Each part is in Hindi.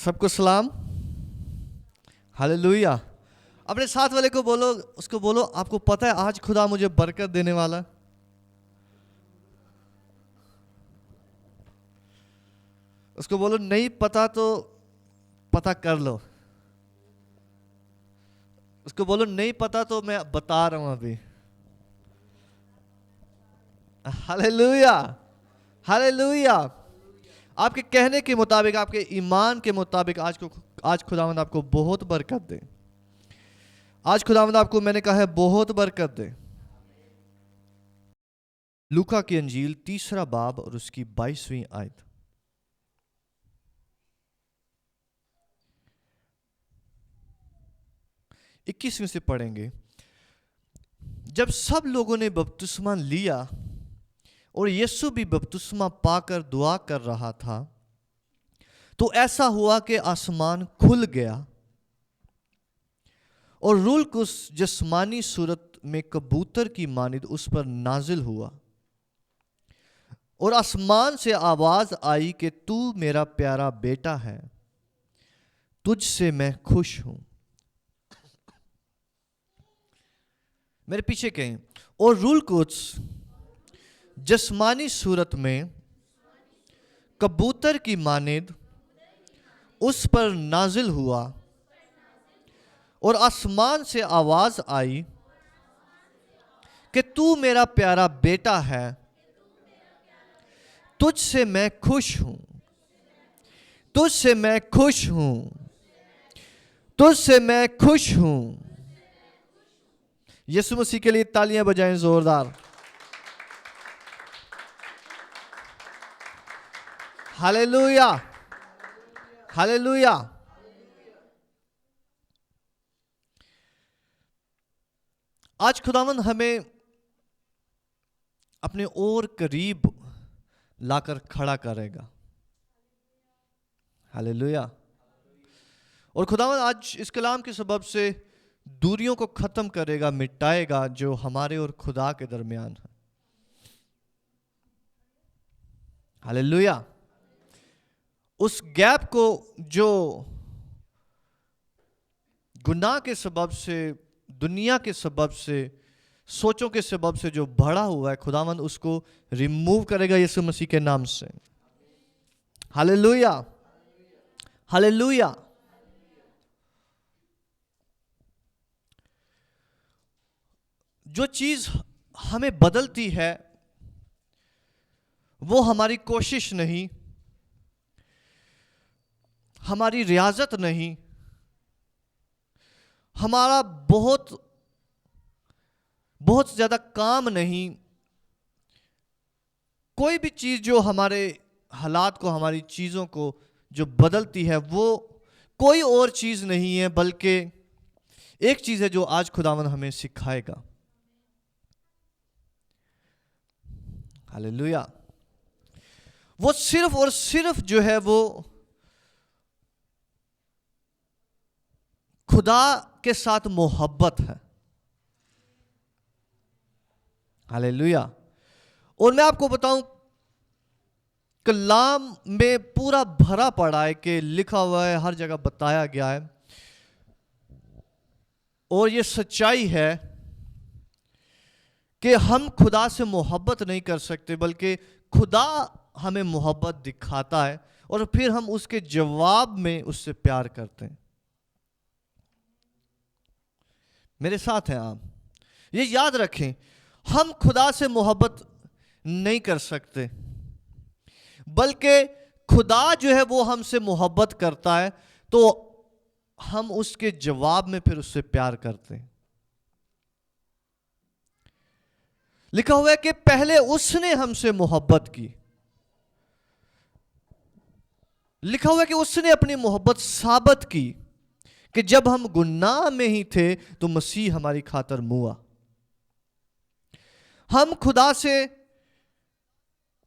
सबको सलाम। हालेलुया। अपने साथ वाले को बोलो, उसको बोलो, आपको पता है आज खुदा मुझे बरकत देने वाला है। उसको बोलो नहीं पता तो पता कर लो। उसको बोलो नहीं पता तो मैं बता रहा हूं अभी। Hallelujah, hallelujah. आपके कहने के मुताबिक, आपके ईमान के मुताबिक आज खुदावंद आपको बहुत बरकत दे। आज खुदावंद आपको, मैंने कहा है, बहुत बरकत दे। लूका की अंजील 3 बाब और उसकी 22वीं आयत। इक्कीसवीं से पढ़ेंगे। जब सब लोगों ने बपतिस्मा लिया और यीशु भी बपतिस्मा पाकर दुआ कर रहा था, तो ऐसा हुआ कि आसमान खुल गया और रूह कुछ जिस्मानी सूरत में कबूतर की मानिद उस पर नाजिल हुआ। और आसमान से आवाज आई कि तू मेरा प्यारा बेटा है, तुझसे मैं खुश हूं। मेरे पीछे कहें। और रूह कुछ जिस्मानी सूरत में कबूतर की मानिद उस पर नाजिल हुआ और आसमान से आवाज आई कि तू मेरा प्यारा बेटा है, तुझसे मैं खुश हूं, तुझसे मैं खुश हूं, तुझसे मैं खुश हूं। यीशु मसीह के लिए तालियां बजाएं जोरदार। Hallelujah, hallelujah. आज खुदावंद हमें अपने और करीब लाकर खड़ा करेगा। हालेलुया। और खुदावंद आज इस कलाम के सबब से दूरियों को खत्म करेगा, मिटाएगा जो हमारे और खुदा के दरमियान है। हालेलुया। उस गैप को जो गुनाह के सबब से, दुनिया के सबब से, सोचों के सबब से जो बढ़ा हुआ है, खुदावंद उसको रिमूव करेगा यीशु मसीह के नाम से। Hallelujah, hallelujah. जो चीज हमें बदलती है वो हमारी कोशिश नहीं, हमारी रियाजत नहीं, हमारा बहुत ज्यादा काम नहीं। कोई भी चीज जो हमारे हालात को, हमारी चीजों को जो बदलती है वो कोई और चीज नहीं है, बल्कि एक चीज है जो आज खुदावंद हमें सिखाएगा। हालेलुया। वो सिर्फ और सिर्फ जो है वो खुदा के साथ मोहब्बत है। हालेलुया। और मैं आपको बताऊं, कलाम में पूरा भरा पड़ा है कि लिखा हुआ है, हर जगह बताया गया है, और ये सच्चाई है कि हम खुदा से मोहब्बत नहीं कर सकते, बल्कि खुदा हमें मोहब्बत दिखाता है और फिर हम उसके जवाब में उससे प्यार करते हैं। मेरे साथ हैं आप? ये याद रखें, हम खुदा से मोहब्बत नहीं कर सकते, बल्कि खुदा जो है वो हमसे मोहब्बत करता है, तो हम उसके जवाब में फिर उससे प्यार करते हैं। लिखा हुआ है कि पहले उसने हमसे मोहब्बत की। लिखा हुआ है कि उसने अपनी मोहब्बत साबित की कि जब हम गुनाह में ही थे तो मसीह हमारी खातिर मुआ। हम खुदा से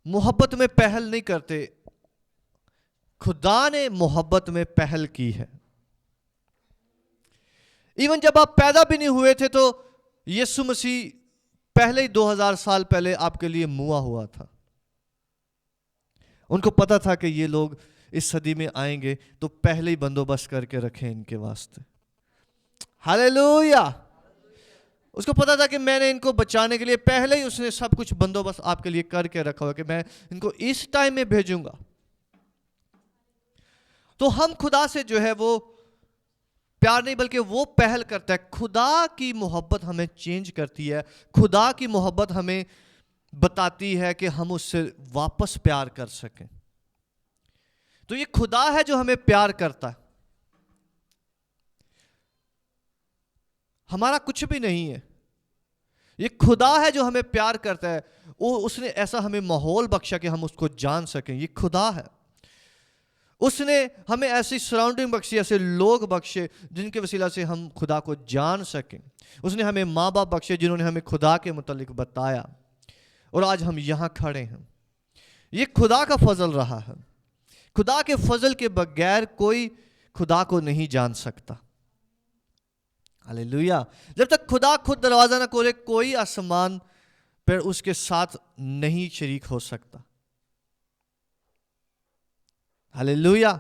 मोहब्बत में पहल नहीं करते, खुदा ने मोहब्बत में पहल की है। इवन जब आप पैदा भी नहीं हुए थे तो यीशु मसीह पहले ही 2000 साल पहले आपके लिए मुआ हुआ था। उनको पता था कि ये लोग इस सदी में आएंगे तो पहले ही बंदोबस्त करके रखें इनके वास्ते। हालेलुया। उसको पता था कि मैंने इनको बचाने के लिए पहले ही उसने सब कुछ बंदोबस्त आपके लिए करके रखा हुआ कि मैं इनको इस टाइम में भेजूंगा। तो हम खुदा से जो है वो प्यार नहीं बल्कि वो पहल करता है। खुदा की मोहब्बत हमें चेंज करती है, खुदा की मोहब्बत हमें बताती है कि हम उससे वापस प्यार कर सकें। तो ये खुदा है जो हमें प्यार करता है, हमारा कुछ भी नहीं है। ये खुदा है जो हमें प्यार करता है। उसने ऐसा हमें माहौल बख्शा कि हम उसको जान सकें। ये खुदा है। उसने हमें ऐसी सराउंडिंग बख्शी, ऐसे लोग बख्शे जिनके वसीला से हम खुदा को जान सकें। उसने हमें माँ बाप बख्शे जिन्होंने हमें खुदा के मुतालिक बताया, और आज हम यहाँ खड़े हैं। ये खुदा का फजल रहा है। खुदा के फजल के बगैर कोई खुदा को नहीं जान सकता। हालेलुया। जब तक खुदा खुद दरवाजा ना खोले कोई आसमान पर उसके साथ नहीं शरीक हो सकता। हालेलुया।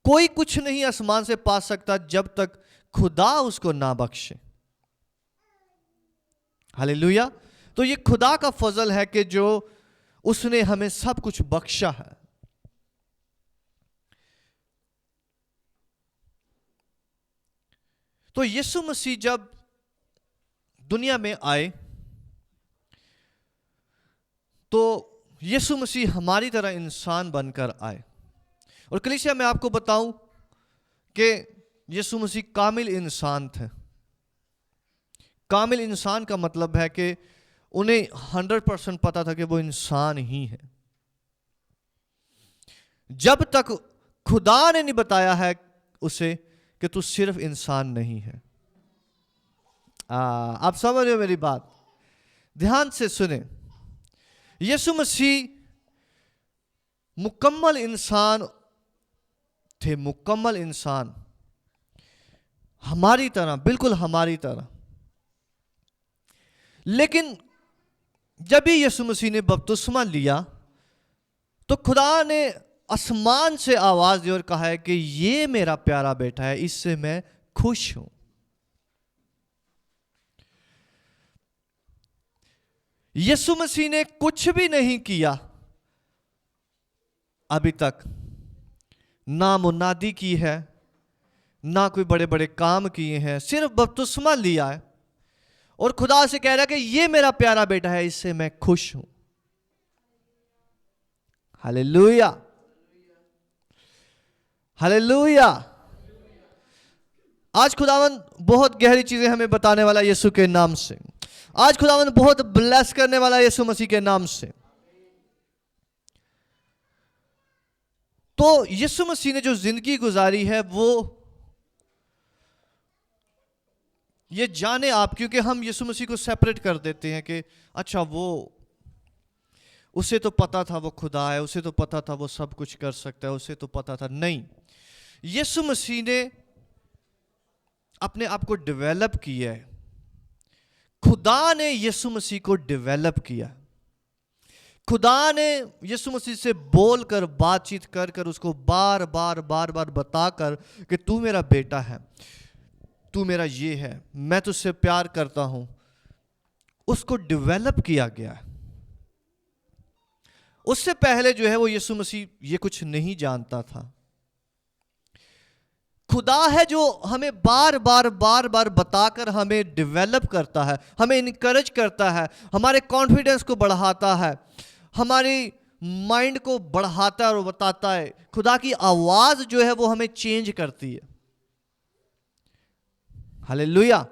कोई कुछ नहीं आसमान से पा सकता जब तक खुदा उसको ना बख्शे। हालेलुया। तो ये खुदा का फजल है कि जो उसने हमें सब कुछ बख्शा है। तो यीशु मसीह जब दुनिया में आए तो यीशु मसीह हमारी तरह इंसान बनकर आए। और कलीसिया मैं आपको बताऊं कि यीशु मसीह कामिल इंसान थे। कामिल इंसान का मतलब है कि उन्हें 100% पता था कि वो इंसान ही है। जब तक खुदा ने नहीं बताया है उसे कि तू सिर्फ इंसान नहीं है। आप समझ रहे हो मेरी बात? ध्यान से सुने। यीशु मसीह मुकम्मल इंसान थे, मुकम्मल इंसान, हमारी तरह, बिल्कुल हमारी तरह। लेकिन जब भी यीशु मसीह ने बपतिस्मा लिया तो खुदा ने आसमान से आवाज दी और कहा है कि ये मेरा प्यारा बेटा है, इससे मैं खुश हूं। यीशु मसीह ने कुछ भी नहीं किया अभी तक, ना मुनादी की है, ना कोई बड़े बड़े काम किए हैं, सिर्फ बपतिस्मा लिया है और खुदा से कह रहा है कि ये मेरा प्यारा बेटा है, इससे मैं खुश हूं। Hallelujah, hallelujah. आज खुदावन बहुत गहरी चीजें हमें बताने वाला यीशु के नाम से। आज खुदावन बहुत ब्लेस करने वाला यीशु मसीह के नाम से। तो यीशु मसीह ने जो जिंदगी गुजारी है वो ये जाने आप, क्योंकि हम यीशु मसीह को सेपरेट कर देते हैं कि अच्छा वो, उसे तो पता था वो खुदा है, उसे तो पता था वो सब कुछ कर सकता है, उसे तो पता था। नहीं, यीशु मसीह ने अपने आप को डेवलप किया है। खुदा ने यीशु मसीह को डेवलप किया। खुदा ने यीशु मसीह से बोलकर, बातचीत कर कर उसको बार बार बार बार बताकर कि तू मेरा बेटा है, तू मेरा ये है, मैं तुझसे प्यार करता हूं, उसको डेवलप किया गया है। उससे पहले जो है वो यीशु मसीह ये कुछ नहीं जानता था। खुदा है जो हमें बार बार बार बार बताकर हमें डेवलप करता है, हमें इनकरेज करता है, हमारे कॉन्फिडेंस को बढ़ाता है, हमारी माइंड को बढ़ाता है और बताता है। खुदा की आवाज जो है वो हमें चेंज करती है। हालेलुया।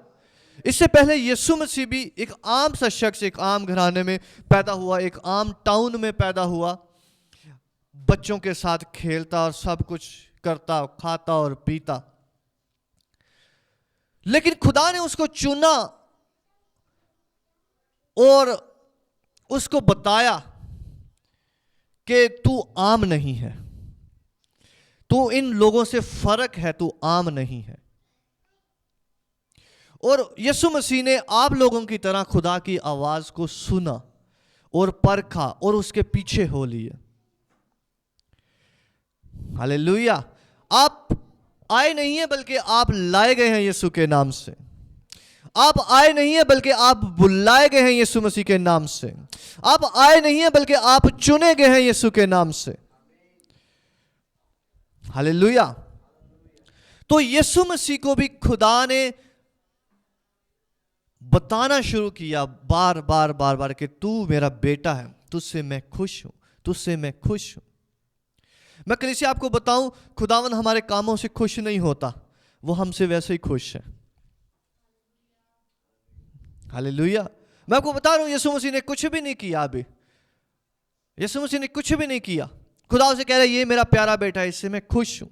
इससे पहले यीशु मसीह भी एक आम सा शख्स, एक आम घराने में पैदा हुआ, एक आम टाउन में पैदा हुआ, बच्चों के साथ खेलता और सब कुछ करता, खाता और पीता। लेकिन खुदा ने उसको चुना और उसको बताया कि तू आम नहीं है, तू इन लोगों से फर्क है, तू आम नहीं है। और यीशु मसीह ने आप लोगों की तरह खुदा की आवाज को सुना और परखा और उसके पीछे हो लिए। हालेलुया। आप आए नहीं है बल्कि आप लाए गए हैं यीशु के नाम से। आप आए नहीं है बल्कि आप बुलाए गए हैं यीशु मसीह के नाम से। आप आए नहीं है बल्कि आप चुने गए हैं यीशु के नाम से। हालेलुया। तो यीशु मसीह को भी खुदा ने बताना शुरू किया बार बार बार बार कि तू मेरा बेटा है, तुझसे मैं खुश हूं, तुझसे मैं खुश हूं। मैं कलीसिया आपको बताऊं, खुदावन हमारे कामों से खुश नहीं होता, वो हमसे वैसे ही खुश है। हालेलुया। मैं आपको बता रहा हूं, यीशु मसीह ने कुछ भी नहीं किया अभी। यीशु मसीह ने कुछ भी नहीं किया। खुदा उसे कह रहा है ये मेरा प्यारा बेटा है, इससे मैं खुश हूं।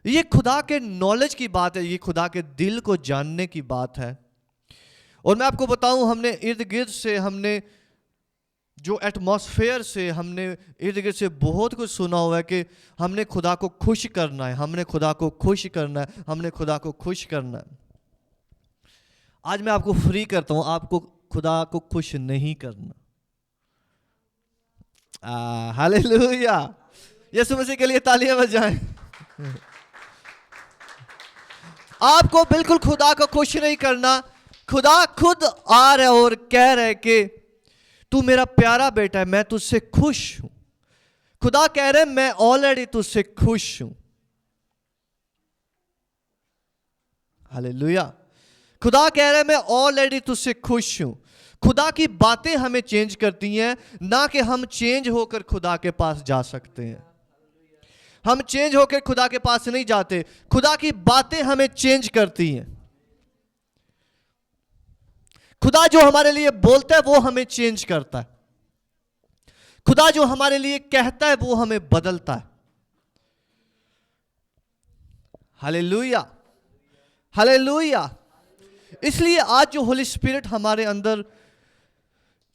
ये खुदा के नॉलेज की बात है, ये खुदा के दिल को जानने की बात है। और मैं आपको बताऊं, हमने इर्द गिर्द से, हमने जो एटमॉस्फेयर से, हमने इर्द गिर्द से बहुत कुछ सुना हुआ है कि हमने खुदा को खुश करना है, हमने खुदा को खुश करना है, हमने खुदा को खुश करना है। आज मैं आपको फ्री करता हूं, आपको खुदा को खुश नहीं करना। हालेलुया। यीशु मसीह के लिए तालियां बजाएं। आपको बिल्कुल खुदा को खुश नहीं करना। खुदा खुद आ रहा है और कह रहा है कि तू मेरा प्यारा बेटा है, मैं तुझसे खुश हूं। खुदा कह रहे मैं ऑलरेडी तुझसे खुश हूं। हालेलुया। खुदा कह रहे मैं ऑलरेडी तुझसे खुश हूं। खुदा की बातें हमें चेंज करती हैं, ना कि हम चेंज होकर खुदा के पास जा सकते हैं। हम चेंज होकर खुदा के पास नहीं जाते, खुदा की बातें हमें चेंज करती हैं। खुदा जो हमारे लिए बोलता है वो हमें चेंज करता है। खुदा जो हमारे लिए कहता है वो हमें बदलता है। Hallelujah, hallelujah. इसलिए आज जो होली स्पिरिट हमारे अंदर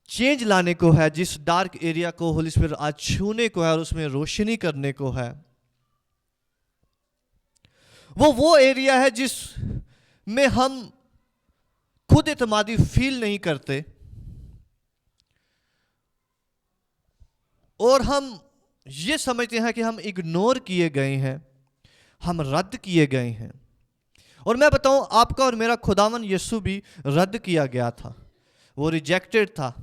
चेंज लाने को है, जिस डार्क एरिया को होली स्पिरिट आज छूने को है और उसमें रोशनी करने को है, वो एरिया है जिस में हम खुद इत्मीनान फील नहीं करते और हम ये समझते हैं कि हम इग्नोर किए गए हैं, हम रद्द किए गए हैं। और मैं बताऊं, आपका और मेरा खुदावन यीशु भी रद्द किया गया था, वो रिजेक्टेड था,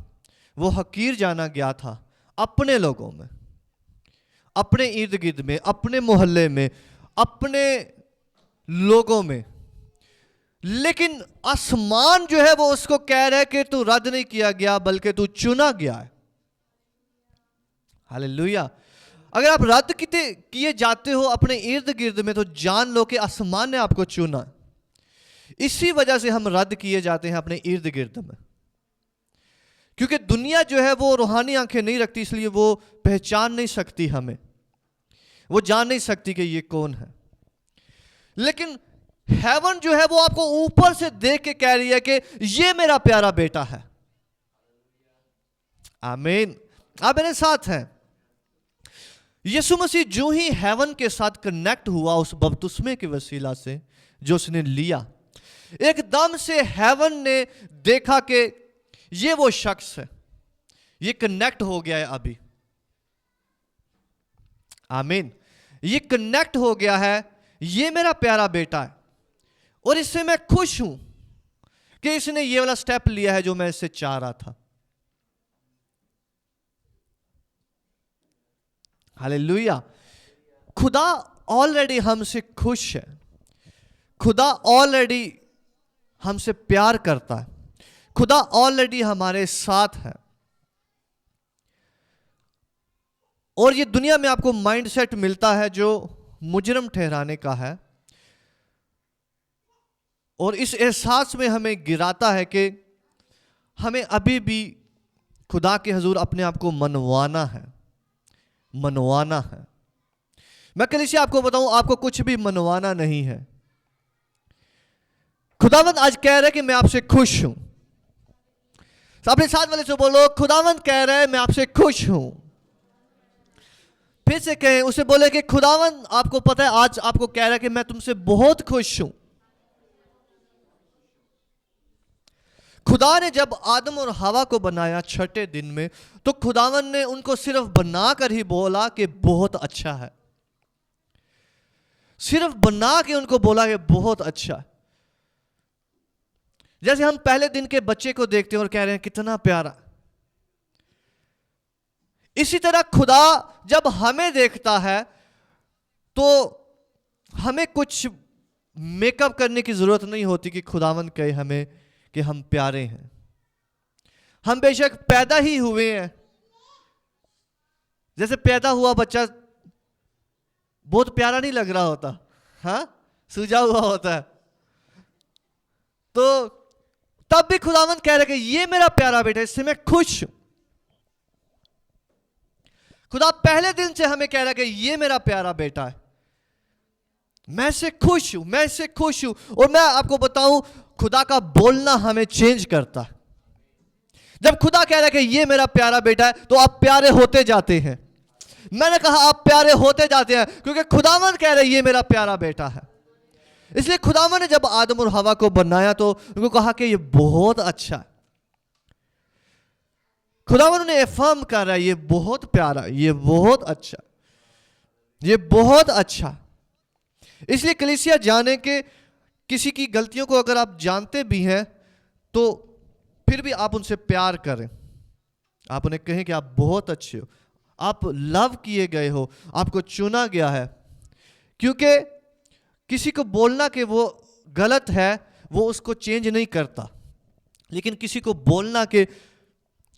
वो हकीर जाना गया था अपने लोगों में, अपने इर्द गिर्द में, अपने मोहल्ले में, अपने लोगों में। लेकिन आसमान जो है वो उसको कह रहा है कि तू रद्द नहीं किया गया बल्कि तू चुना गया है। हालेलुया। अगर आप रद्द किए जाते हो अपने इर्द गिर्द में तो जान लो कि आसमान ने आपको चुना। इसी वजह से हम रद्द किए जाते हैं अपने इर्द गिर्द में, क्योंकि दुनिया जो है वो रूहानी आंखें नहीं रखती, इसलिए वो पहचान नहीं सकती हमें, वो जान नहीं सकती कि ये कौन है। लेकिन हेवन जो है वो आपको ऊपर से देख के कह रही है कि ये मेरा प्यारा बेटा है। आमीन। आप मेरे साथ हैं। यीशु मसीह जो ही हेवन के साथ कनेक्ट हुआ उस बपतिस्मे के वसीला से जो उसने लिया, एकदम से हेवन ने देखा कि ये वो शख्स है, ये कनेक्ट हो गया है अभी। आमीन। ये कनेक्ट हो गया है, ये मेरा प्यारा बेटा है और इससे मैं खुश हूं कि इसने ये वाला स्टेप लिया है जो मैं इससे चाह रहा था। हालेलुया। खुदा ऑलरेडी हमसे खुश है, खुदा ऑलरेडी हमसे प्यार करता है, खुदा ऑलरेडी हमारे साथ है। और ये दुनिया में आपको माइंडसेट मिलता है जो मुजरम ठहराने का है, और इस एहसास में हमें गिराता है कि हमें अभी भी खुदा के हुजूर अपने आप को मनवाना है, मनवाना है। मैं कलीसिया आपको बताऊं, आपको कुछ भी मनवाना नहीं है। खुदावंद आज कह रहे हैं कि मैं आपसे खुश हूं। अपने साथ वाले से बोलो, खुदावंद कह रहे हैं मैं आपसे खुश हूं। फिर से कहें, उसे बोले कि खुदावंद आपको पता है आज आपको कह रहा है कि मैं तुमसे बहुत खुश हूं। खुदा ने जब आदम और हवा को बनाया छठे दिन में, तो खुदावन ने उनको सिर्फ बनाकर ही बोला कि बहुत अच्छा है। सिर्फ बना के उनको बोला कि बहुत अच्छा है। जैसे हम पहले दिन के बच्चे को देखते हैं और कह रहे हैं कितना प्यारा, इसी तरह खुदा जब हमें देखता है तो हमें कुछ मेकअप करने की जरूरत नहीं होती कि खुदावन कहे हमें कि हम प्यारे हैं। हम बेशक पैदा ही हुए हैं, जैसे पैदा हुआ बच्चा बहुत प्यारा नहीं लग रहा होता, हाँ, सूजा हुआ होता है, तो तब भी खुदावन कह रहे कि ये मेरा प्यारा बेटा, इससे मैं खुश हूं। खुदा पहले दिन से हमें कह रहा है कि ये मेरा प्यारा बेटा है, मैं इससे खुश हूं, मैं इससे खुश हूं। और मैं आपको बताऊं, खुदा का बोलना हमें चेंज करता है। जब खुदा कह रहा है कि ये मेरा प्यारा बेटा है, तो आप प्यारे होते जाते हैं। मैंने कहा आप प्यारे होते जाते हैं क्योंकि खुदावन कह रहे ये मेरा प्यारा बेटा है। इसलिए खुदावन ने जब आदम और हवा को बनाया तो उनको कहा कि ये बहुत अच्छा है। खुदावन ने अफर्म कर रहा है ये बहुत प्यारा, ये बहुत अच्छा, ये बहुत अच्छा। इसलिए कलीसिया जाने के किसी की गलतियों को अगर आप जानते भी हैं तो फिर भी आप उनसे प्यार करें। आप उन्हें कहें कि आप बहुत अच्छे हो, आप लव किए गए हो, आपको चुना गया है। क्योंकि किसी को बोलना कि वो गलत है वो उसको चेंज नहीं करता, लेकिन किसी को बोलना कि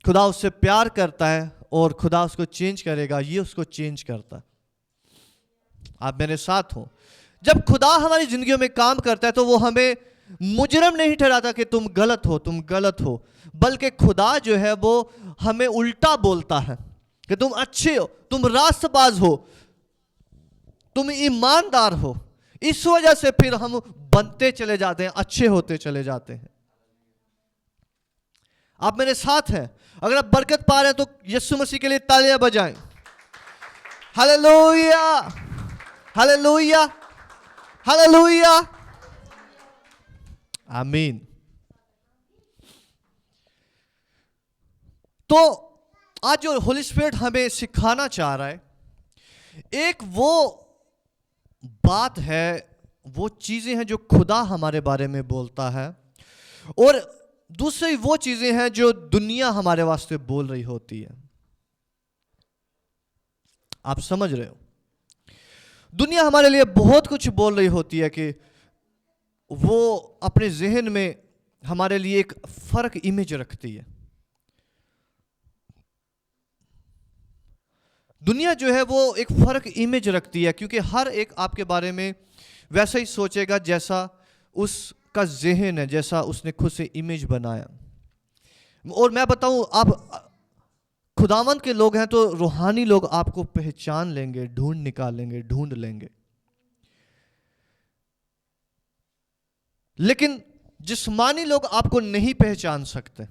खुदा उससे प्यार करता है और खुदा उसको चेंज करेगा, ये उसको चेंज करता। आप मेरे साथ हो। जब खुदा हमारी जिंदगियों में काम करता है तो वो हमें मुजरम नहीं ठहराता कि तुम गलत हो, तुम गलत हो, बल्कि खुदा जो है वो हमें उल्टा बोलता है कि तुम अच्छे हो, तुम रास्तबाज हो, तुम ईमानदार हो। इस वजह से फिर हम बनते चले जाते हैं, अच्छे होते चले जाते हैं। आप मेरे साथ हैं। अगर आप बरकत पा रहे हैं तो यीशु मसीह के लिए तालियां बजाएं। हालेलुया, हालेलुया, हालेलुया, आमीन। तो आज जो होली स्पिरिट हमें सिखाना चाह रहा है, एक वो बात है, वो चीजें हैं जो खुदा हमारे बारे में बोलता है, और दूसरी वो चीजें हैं जो दुनिया हमारे वास्ते बोल रही होती है। आप समझ रहे हो? दुनिया हमारे लिए बहुत कुछ बोल रही होती है कि वो अपने जहन में हमारे लिए एक फर्क इमेज रखती है। दुनिया जो है वो एक फर्क इमेज रखती है, क्योंकि हर एक आपके बारे में वैसा ही सोचेगा जैसा उसका जहन है, जैसा उसने खुद से इमेज बनाया। और मैं बताऊं, आप खुदावंद के लोग हैं तो रूहानी लोग आपको पहचान लेंगे, ढूंढ निकालेंगे, ढूंढ लेंगे। लेकिन जिस्मानी लोग आपको नहीं पहचान सकते।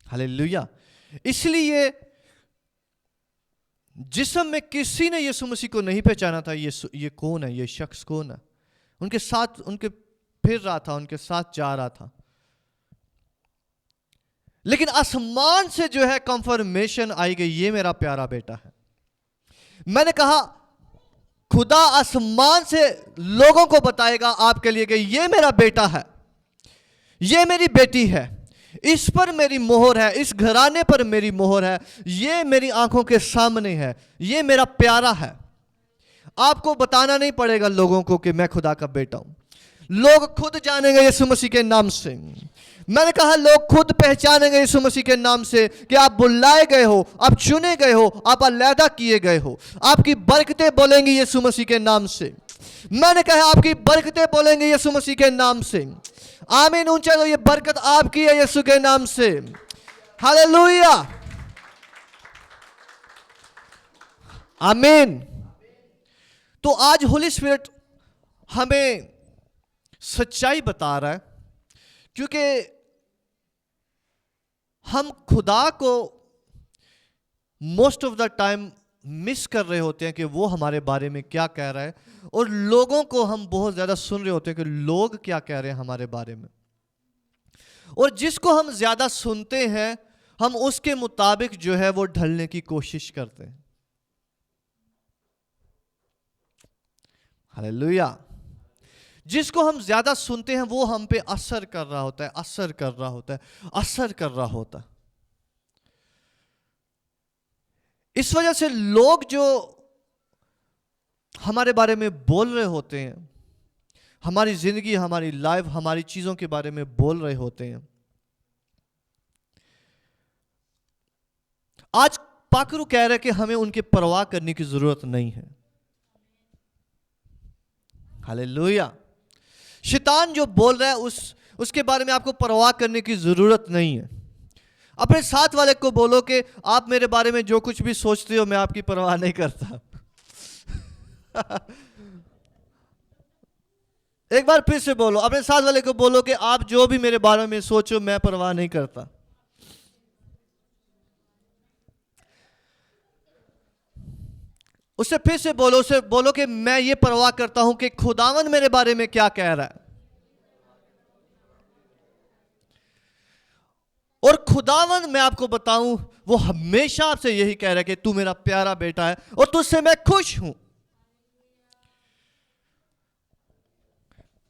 हालेलुया। इसलिए जिस्म में किसी ने यीशु मसीह को नहीं पहचाना था, ये कौन है, ये शख्स कौन है। उनके साथ उनके फिर रहा था, उनके साथ जा रहा था। लेकिन आसमान से जो है कंफर्मेशन आई गई, ये मेरा प्यारा बेटा है। मैंने कहा खुदा आसमान से लोगों को बताएगा आपके लिए कि ये मेरा बेटा है, ये मेरी बेटी है, इस पर मेरी मोहर है, इस घराने पर मेरी मोहर है, ये मेरी आंखों के सामने है, ये मेरा प्यारा है। आपको बताना नहीं पड़ेगा लोगों को कि मैं खुदा का बेटा हूं। लोग खुद जानेंगे यीशु मसीह के नाम से। मैंने कहा लोग खुद पहचानेंगे यीशु मसीह के नाम से कि आप बुलाए गए हो, आप चुने गए हो, आप अलैदा किए गए हो। आपकी बरकतें बोलेंगी यीशु मसीह के नाम से। मैंने कहा आपकी बरकतें बोलेंगे यीशु मसीह के नाम से। आमीन। ऊंचा तो ये बरकत आपकी है यीशु के नाम से। हालेलुया, आमीन। तो आज होली स्पिरिट हमें सच्चाई बता रहा है, क्योंकि हम खुदा को most of the time miss कर रहे होते हैं कि वो हमारे बारे में क्या कह रहा है, और लोगों को हम बहुत ज़्यादा सुन रहे होते हैं कि लोग क्या कह रहे हैं हमारे बारे में। और जिसको हम ज़्यादा सुनते हैं हम उसके मुताबिक जो है वो ढलने की कोशिश करते हैं। हालेलुया। जिसको हम ज़्यादा सुनते हैं वो हम पे असर कर रहा होता है, असर कर रहा होता है, असर कर रहा होता है। इस वजह से लोग जो हमारे बारे में बोल रहे होते हैं, हमारी जिंदगी, हमारी लाइफ, हमारी चीजों के बारे में बोल रहे होते हैं, आज पाखरू कह रहे हैं कि हमें उनकी परवाह करने की जरूरत नहीं है। हालेलुया। शैतान जो बोल रहा है उसके बारे में आपको परवाह करने की जरूरत नहीं है। अपने साथ वाले को बोलो कि आप मेरे बारे में जो कुछ भी सोचते हो मैं आपकी परवाह नहीं करता। एक बार फिर से बोलो, अपने साथ वाले को बोलो कि आप जो भी मेरे बारे में सोचो मैं परवाह नहीं करता। उससे फिर से बोलो, उसे बोलो कि मैं ये परवाह करता हूं कि खुदावंद मेरे बारे में क्या कह रहा है। और खुदावंद मैं आपको बताऊं वो हमेशा आपसे यही कह रहा है कि तू मेरा प्यारा बेटा है और तुझसे मैं खुश हूं।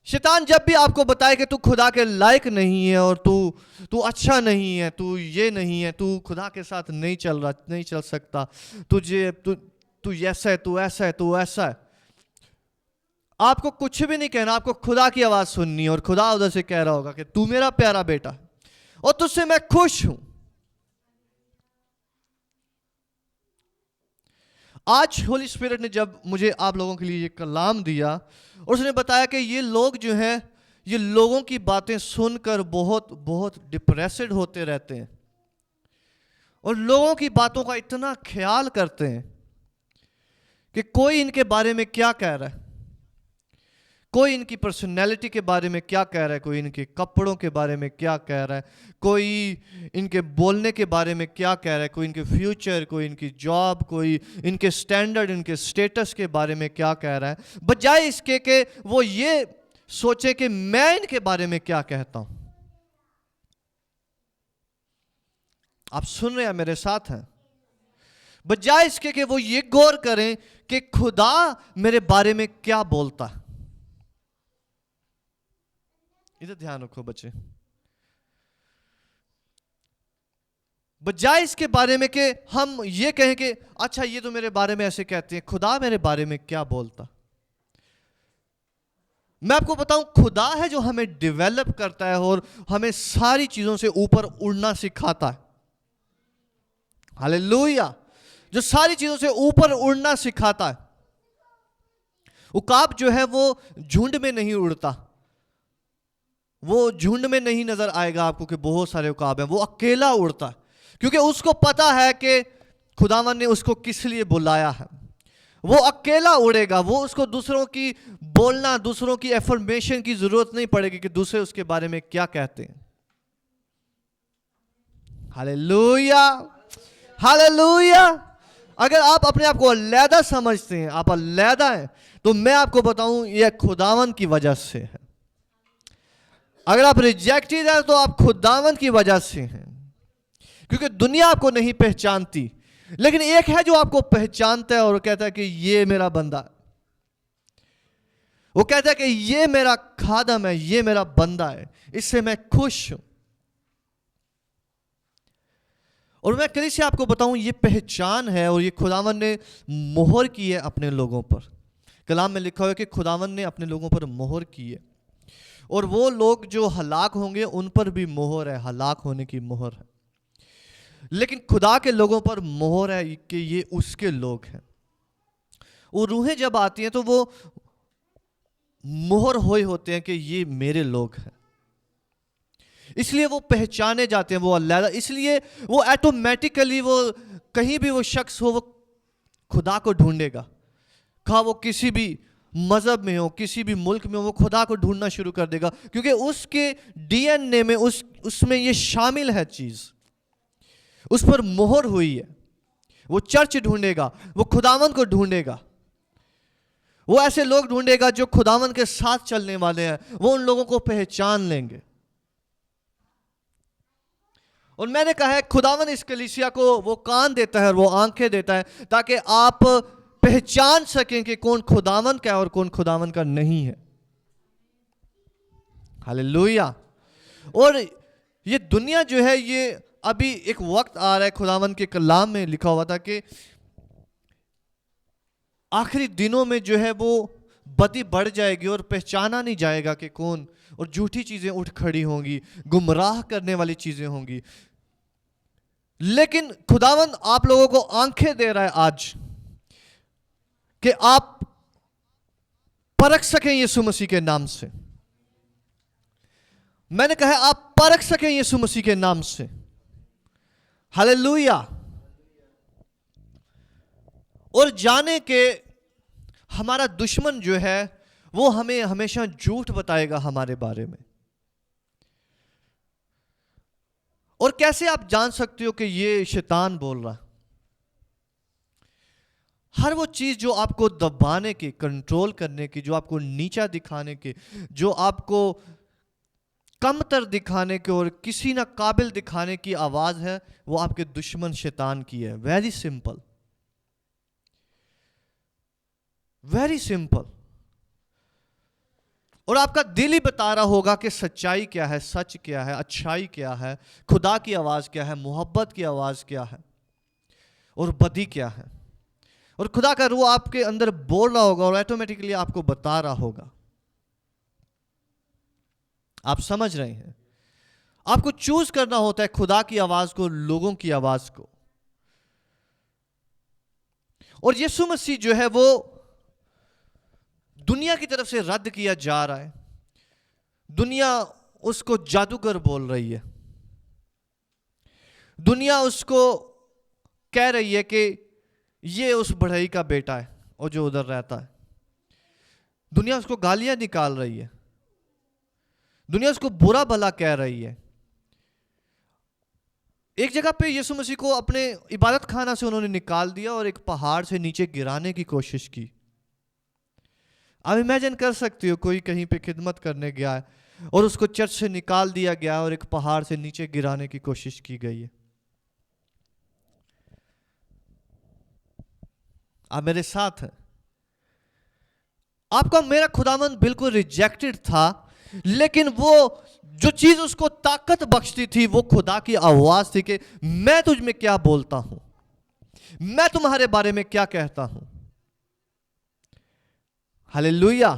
शैतान जब भी आपको बताए कि तू खुदा के लायक नहीं है और तू अच्छा नहीं है, तू ये नहीं है, तू खुदा के साथ नहीं चल सकता, तू ऐसा है, तू ऐसा है, तू ऐसा है, आपको कुछ भी नहीं कहना, आपको खुदा की आवाज सुननी है। और खुदा उधर से कह रहा होगा कि तू मेरा प्यारा बेटा है और तुझसे मैं खुश हूं। आज होली स्पिरिट ने जब मुझे आप लोगों के लिए ये कलाम दिया और उसने बताया कि ये लोग जो हैं ये लोगों की बातें सुनकर बहुत बहुत डिप्रेस्ड होते रहते हैं और लोगों की बातों का इतना ख्याल करते हैं कि कोई इनके बारे में क्या कह रहा है, कोई इनकी पर्सनैलिटी के बारे में क्या कह रहा है, कोई इनके कपड़ों के बारे में क्या कह रहा है, कोई इनके बोलने के बारे में क्या कह रहा है, कोई इनके फ्यूचर, कोई इनकी जॉब, कोई इनके स्टैंडर्ड, इनके स्टेटस के बारे में क्या कह रहा है, बजाय इसके कि वो ये सोचे कि मैं इनके बारे में क्या कहता हूं। आप सुन रहे हैं, मेरे साथ हैं? बजाय इसके कि वो ये गौर करें कि खुदा मेरे बारे में क्या बोलता है। इधर ध्यान रखो बच्चे। बजाय इसके बारे में कि हम ये कहें कि अच्छा ये तो मेरे बारे में ऐसे कहते हैं, खुदा मेरे बारे में क्या बोलता। मैं आपको बताऊं, खुदा है जो हमें डेवलप करता है और हमें सारी चीजों से ऊपर उड़ना सिखाता है। हालेलुया। जो सारी चीजों से ऊपर उड़ना सिखाता है। उकाब जो है वो झुंड में नहीं उड़ता, वो झुंड में नहीं नजर आएगा आपको कि बहुत सारे उकाब हैं, वो अकेला उड़ता है क्योंकि उसको पता है कि खुदावन ने उसको किस लिए बुलाया है। वो अकेला उड़ेगा, वो उसको दूसरों की बोलना, दूसरों की एफर्मेशन की जरूरत नहीं पड़ेगी कि दूसरे उसके बारे में क्या कहते हैं। Hallelujah, hallelujah. अगर आप अपने आप को अलहदा समझते हैं, आप अलहदा हैं, तो मैं आपको बताऊं यह खुदावन की वजह से है। अगर आप रिजेक्टेड हैं तो आप खुदावन की वजह से हैं, क्योंकि दुनिया आपको नहीं पहचानती, लेकिन एक है जो आपको पहचानता है और कहता है कि ये मेरा बंदा है। वो कहता है कि ये मेरा खादम है, ये मेरा बंदा है, इससे मैं खुश हूं। और मैं कल से आपको बताऊं ये पहचान है और ये खुदावन ने मोहर की है अपने लोगों पर। कलाम में लिखा हुआ है कि खुदावन ने अपने लोगों पर मोहर की है और वो लोग जो हलाक होंगे उन पर भी मोहर है, हलाक होने की मोहर है। लेकिन खुदा के लोगों पर मोहर है कि ये उसके लोग हैं। वो रूहें जब आती हैं तो वो मोहर होए होते हैं कि ये मेरे लोग हैं, इसलिए वो पहचाने जाते हैं, वो अल्लाह, इसलिए वो ऑटोमेटिकली वो कहीं भी वो शख्स हो वो खुदा को ढूंढेगा। खा वो किसी भी मजहब में हो, किसी भी मुल्क में हो, वो खुदा को ढूंढना शुरू कर देगा क्योंकि उसके डीएनए में उसमें ये शामिल है चीज, उस पर मोहर हुई है। वो चर्च ढूंढेगा, वो खुदावन को ढूंढेगा, वो ऐसे लोग ढूंढेगा जो खुदावन के साथ चलने वाले हैं, वो उन लोगों को पहचान लेंगे। और मैंने कहा है खुदावन इस कलीसिया को वो कान देता है और वो आंखें देता है ताकि आप पहचान सकें कि कौन खुदावन का है और कौन खुदावन का नहीं है। हालेलुया। और ये दुनिया जो है, ये अभी एक वक्त आ रहा है, खुदावन के कलाम में लिखा हुआ था कि आखिरी दिनों में जो है वो बदी बढ़ जाएगी और पहचाना नहीं जाएगा कि कौन, और झूठी चीजें उठ खड़ी होंगी, गुमराह करने वाली चीजें होंगी। लेकिन खुदावन आप लोगों को आंखें दे रहा है आज कि आप परख सकें यीशु मसीह के नाम से। मैंने कहा आप परख सकें यीशु मसीह के नाम से। हालेलुया। और जाने के हमारा दुश्मन जो है वो हमें हमेशा झूठ बताएगा हमारे बारे में। और कैसे आप जान सकते हो कि ये शैतान बोल रहा है? हर वो चीज जो आपको दबाने की, कंट्रोल करने की, जो आपको नीचा दिखाने की, जो आपको कमतर दिखाने की और किसी ना काबिल दिखाने की आवाज है, वो आपके दुश्मन शैतान की है। Very simple, very simple. और आपका दिल ही बता रहा होगा कि सच्चाई क्या है, सच क्या है, अच्छाई क्या है, खुदा की आवाज क्या है, मोहब्बत की आवाज क्या है और बदी क्या है। और खुदा का रूह आपके अंदर बोल रहा होगा और ऑटोमेटिकली आपको बता रहा होगा। आप समझ रहे हैं? आपको चूज करना होता है खुदा की आवाज को, लोगों की आवाज को। और यीशु मसीह जो है वो दुनिया की तरफ से रद्द किया जा रहा है। दुनिया उसको जादूगर बोल रही है, दुनिया उसको कह रही है कि ये उस बढ़ई का बेटा है और जो उधर रहता है। दुनिया उसको गालियां निकाल रही है, दुनिया उसको बुरा भला कह रही है। एक जगह पे यीशु मसीह को अपने इबादत खाना से उन्होंने निकाल दिया और एक पहाड़ से नीचे गिराने की कोशिश की। आप इमेजिन कर सकते हो, कोई कहीं पे खिदमत करने गया है और उसको चर्च से निकाल दिया गया और एक पहाड़ से नीचे गिराने की कोशिश की गई है। आप मेरे साथ हैं? आपका मेरा खुदावन बिल्कुल रिजेक्टेड था, लेकिन वो जो चीज उसको ताकत बख्शती थी वो खुदा की आवाज थी कि मैं तुझ में क्या बोलता हूं, मैं तुम्हारे बारे में क्या कहता हूं। हालेलुया।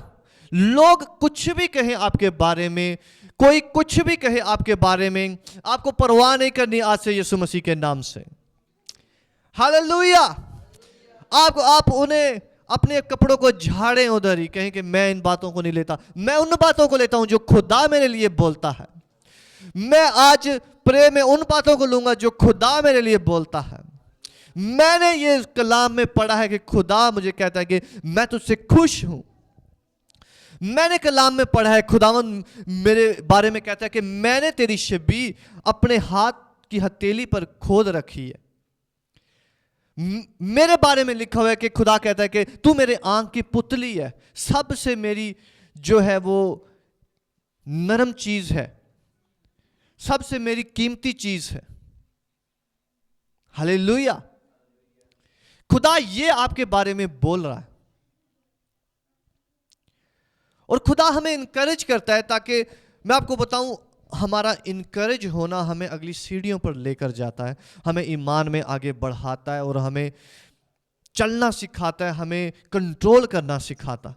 लोग कुछ भी कहें आपके बारे में, कोई कुछ भी कहे आपके बारे में, आपको परवाह नहीं करनी आज से यीशु मसीह के नाम से। हालेलुया। आप उन्हें अपने कपड़ों को झाड़ें उधर ही, कहें कि मैं इन बातों को नहीं लेता, मैं उन बातों को लेता हूं जो खुदा मेरे लिए बोलता है। मैं आज प्रे में उन बातों को लूंगा जो खुदा मेरे लिए बोलता है। मैंने ये कलाम में पढ़ा है कि खुदा मुझे कहता है कि मैं तुझसे खुश हूं। मैंने कलाम में पढ़ा है खुदावन मेरे बारे में कहता है कि मैंने तेरी शबीह अपने हाथ की हथेली पर खोद रखी है। मेरे बारे में लिखा हुआ है कि खुदा कहता है कि तू मेरे आंख की पुतली है, सबसे मेरी जो है वो नरम चीज है, सबसे मेरी कीमती चीज है। हालेलुया। खुदा ये आपके बारे में बोल रहा है और खुदा हमें इनकरेज करता है, ताकि मैं आपको बताऊं, हमारा इनकरेज होना हमें अगली सीढ़ियों पर लेकर जाता है, हमें ईमान में आगे बढ़ाता है और हमें चलना सिखाता है, हमें कंट्रोल करना सिखाता,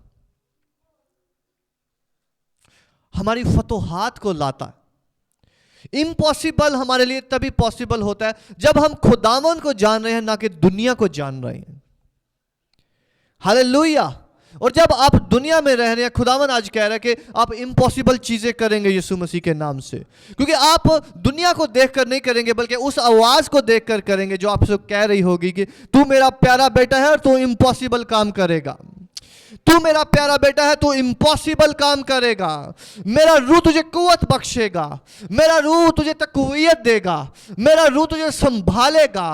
हमारी फतोहात को लाता है। इम्पॉसिबल हमारे लिए तभी पॉसिबल होता है जब हम खुदावन को जान रहे हैं, ना कि दुनिया को जान रहे हैं। हालेलुया। और जब आप दुनिया में रह रहे हैं, खुदावन आज कह रहा है कि आप इम्पॉसिबल चीजें करेंगे यीशु मसीह के नाम से, क्योंकि आप दुनिया को देखकर नहीं करेंगे बल्कि उस आवाज को देखकर करेंगे जो आपसे कह रही होगी कि तू मेरा प्यारा बेटा है और तू इम्पॉसिबल काम करेगा, तू मेरा प्यारा बेटा है, तू इम्पॉसिबल काम करेगा, मेरा रूह तुझे कुव्वत बख्शेगा, मेरा रूह तुझे तकवीयत देगा, मेरा रूह तुझे संभालेगा।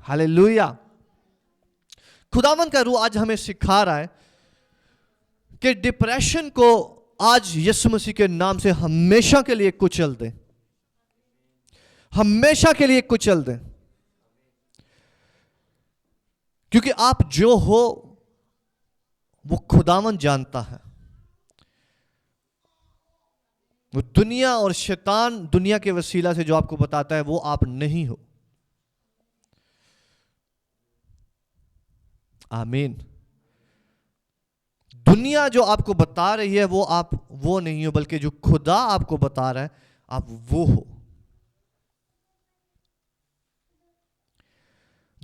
हालेलुया। खुदावन का रूह आज हमें सिखा रहा है कि डिप्रेशन को आज यीशु मसीह के नाम से हमेशा के लिए कुचल दें, हमेशा के लिए कुचल दें। क्योंकि आप जो हो वो खुदावन जानता है। वो दुनिया और शैतान दुनिया के वसीला से जो आपको बताता है वो आप नहीं हो। आमीन। दुनिया जो आपको बता रही है वो आप वो नहीं हो, बल्कि जो खुदा आपको बता रहा है आप वो हो।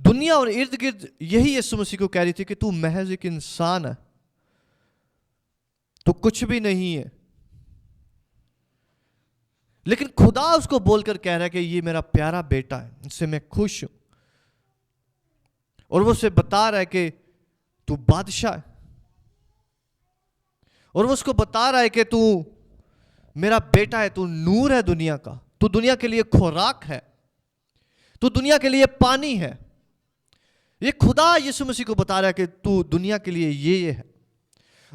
दुनिया और इर्द गिर्द यही यीशु मसीह को कह रही थी कि तू महज एक इंसान है, तो कुछ भी नहीं है। लेकिन खुदा उसको बोलकर कह रहा है कि ये मेरा प्यारा बेटा है, इससे मैं खुश हूं। और वो उसे बता रहा है कि तू बादशाह है। और वो उसको बता रहा है कि तू मेरा बेटा है, तू नूर है दुनिया का, तू दुनिया के लिए खुराक है, तू दुनिया के लिए पानी है। ये खुदा यीशु मसीह को बता रहा है कि तू दुनिया के लिए ये है।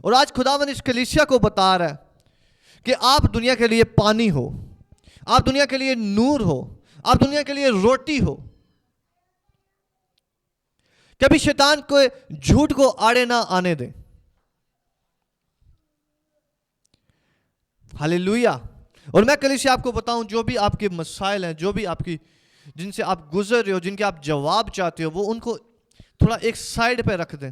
और आज खुदावन इस कलीसिया को बता रहा है कि आप दुनिया के लिए पानी हो, आप दुनिया के लिए नूर हो, आप दुनिया के लिए रोटी हो। कभी शैतान को झूठ को आड़े ना आने दें। हालेलुया। और मैं कलीसिया आपको बताऊं, जो भी आपके मसाइल हैं, जो भी आपकी जिनसे आप गुजर रहे हो, जिनके आप जवाब चाहते हो, वो उनको थोड़ा एक साइड पे रख दें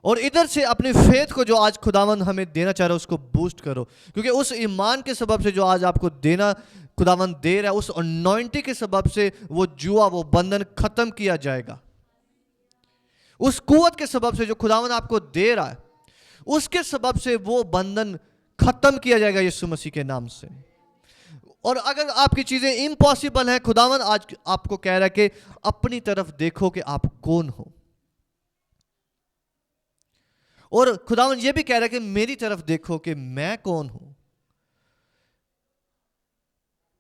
और इधर से अपने फेथ को जो आज खुदावन हमें देना चाह रहा है उसको बूस्ट करो। क्योंकि उस ईमान के सबब से जो आज आपको देना खुदावन दे रहा है, उस अनॉइंटिंग के सबब से वो जुआ, वो बंधन खत्म किया जाएगा। उस कुवत के सबब से जो खुदावन आपको दे रहा है, उसके सबब से वो बंधन खत्म किया जाएगा यीशु मसीह के नाम से। और अगर आपकी चीजें इम्पॉसिबल हैं, खुदावन आज आपको कह रहा है कि अपनी तरफ देखो कि आप कौन हो। और खुदावन ये भी कह रहा है कि मेरी तरफ देखो कि मैं कौन हूं।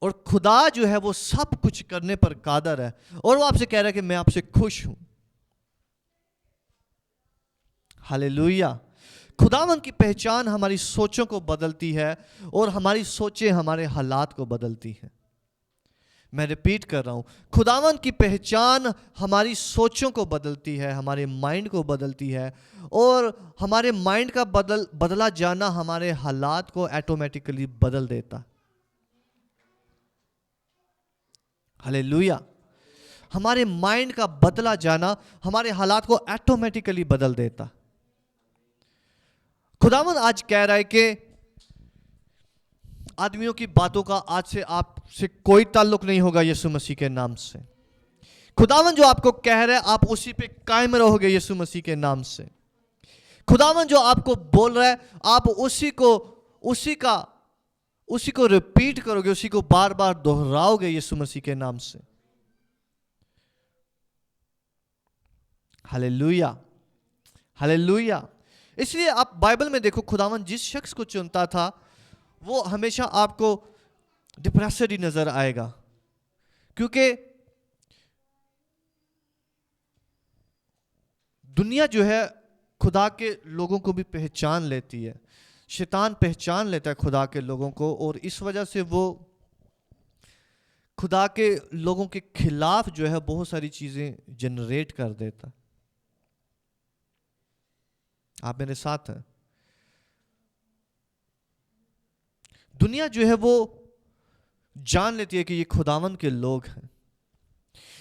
और खुदा जो है वो सब कुछ करने पर कादर है। और वो आपसे कह रहा है कि मैं आपसे खुश हूं। हालेलुया। खुदावन की पहचान हमारी सोचों को बदलती है और हमारी सोचें हमारे हालात को बदलती हैं। मैं रिपीट कर रहा हूं, खुदावन की पहचान हमारी सोचों को बदलती है, हमारे माइंड को बदलती है। और हमारे माइंड का बदला जाना हमारे हालात को ऑटोमेटिकली बदल देता। हालेलुया। हमारे माइंड का बदला जाना हमारे हालात को ऑटोमेटिकली बदल देता। खुदावन आज कह रहा है कि आदमियों की बातों का आज से आपसे कोई ताल्लुक नहीं होगा यीशु मसीह के नाम से। खुदावन जो आपको कह रहा है आप उसी पे कायम रहोगे यीशु मसीह के नाम से। खुदावन जो आपको बोल रहा है आप उसी को रिपीट करोगे, उसी को बार बार दोहराओगे यीशु मसीह के नाम से। Hallelujah, hallelujah. इसलिए आप बाइबल में देखो, खुदावन जिस शख्स को चुनता था वो हमेशा आपको डिप्रेस्ड ही नजर आएगा। क्योंकि दुनिया जो है खुदा के लोगों को भी पहचान लेती है, शैतान पहचान लेता है खुदा के लोगों को, और इस वजह से वो खुदा के लोगों के खिलाफ जो है बहुत सारी चीजें जनरेट कर देता। आप मेरे साथ हैं। दुनिया जो है वो जान लेती है कि ये खुदावन के लोग हैं,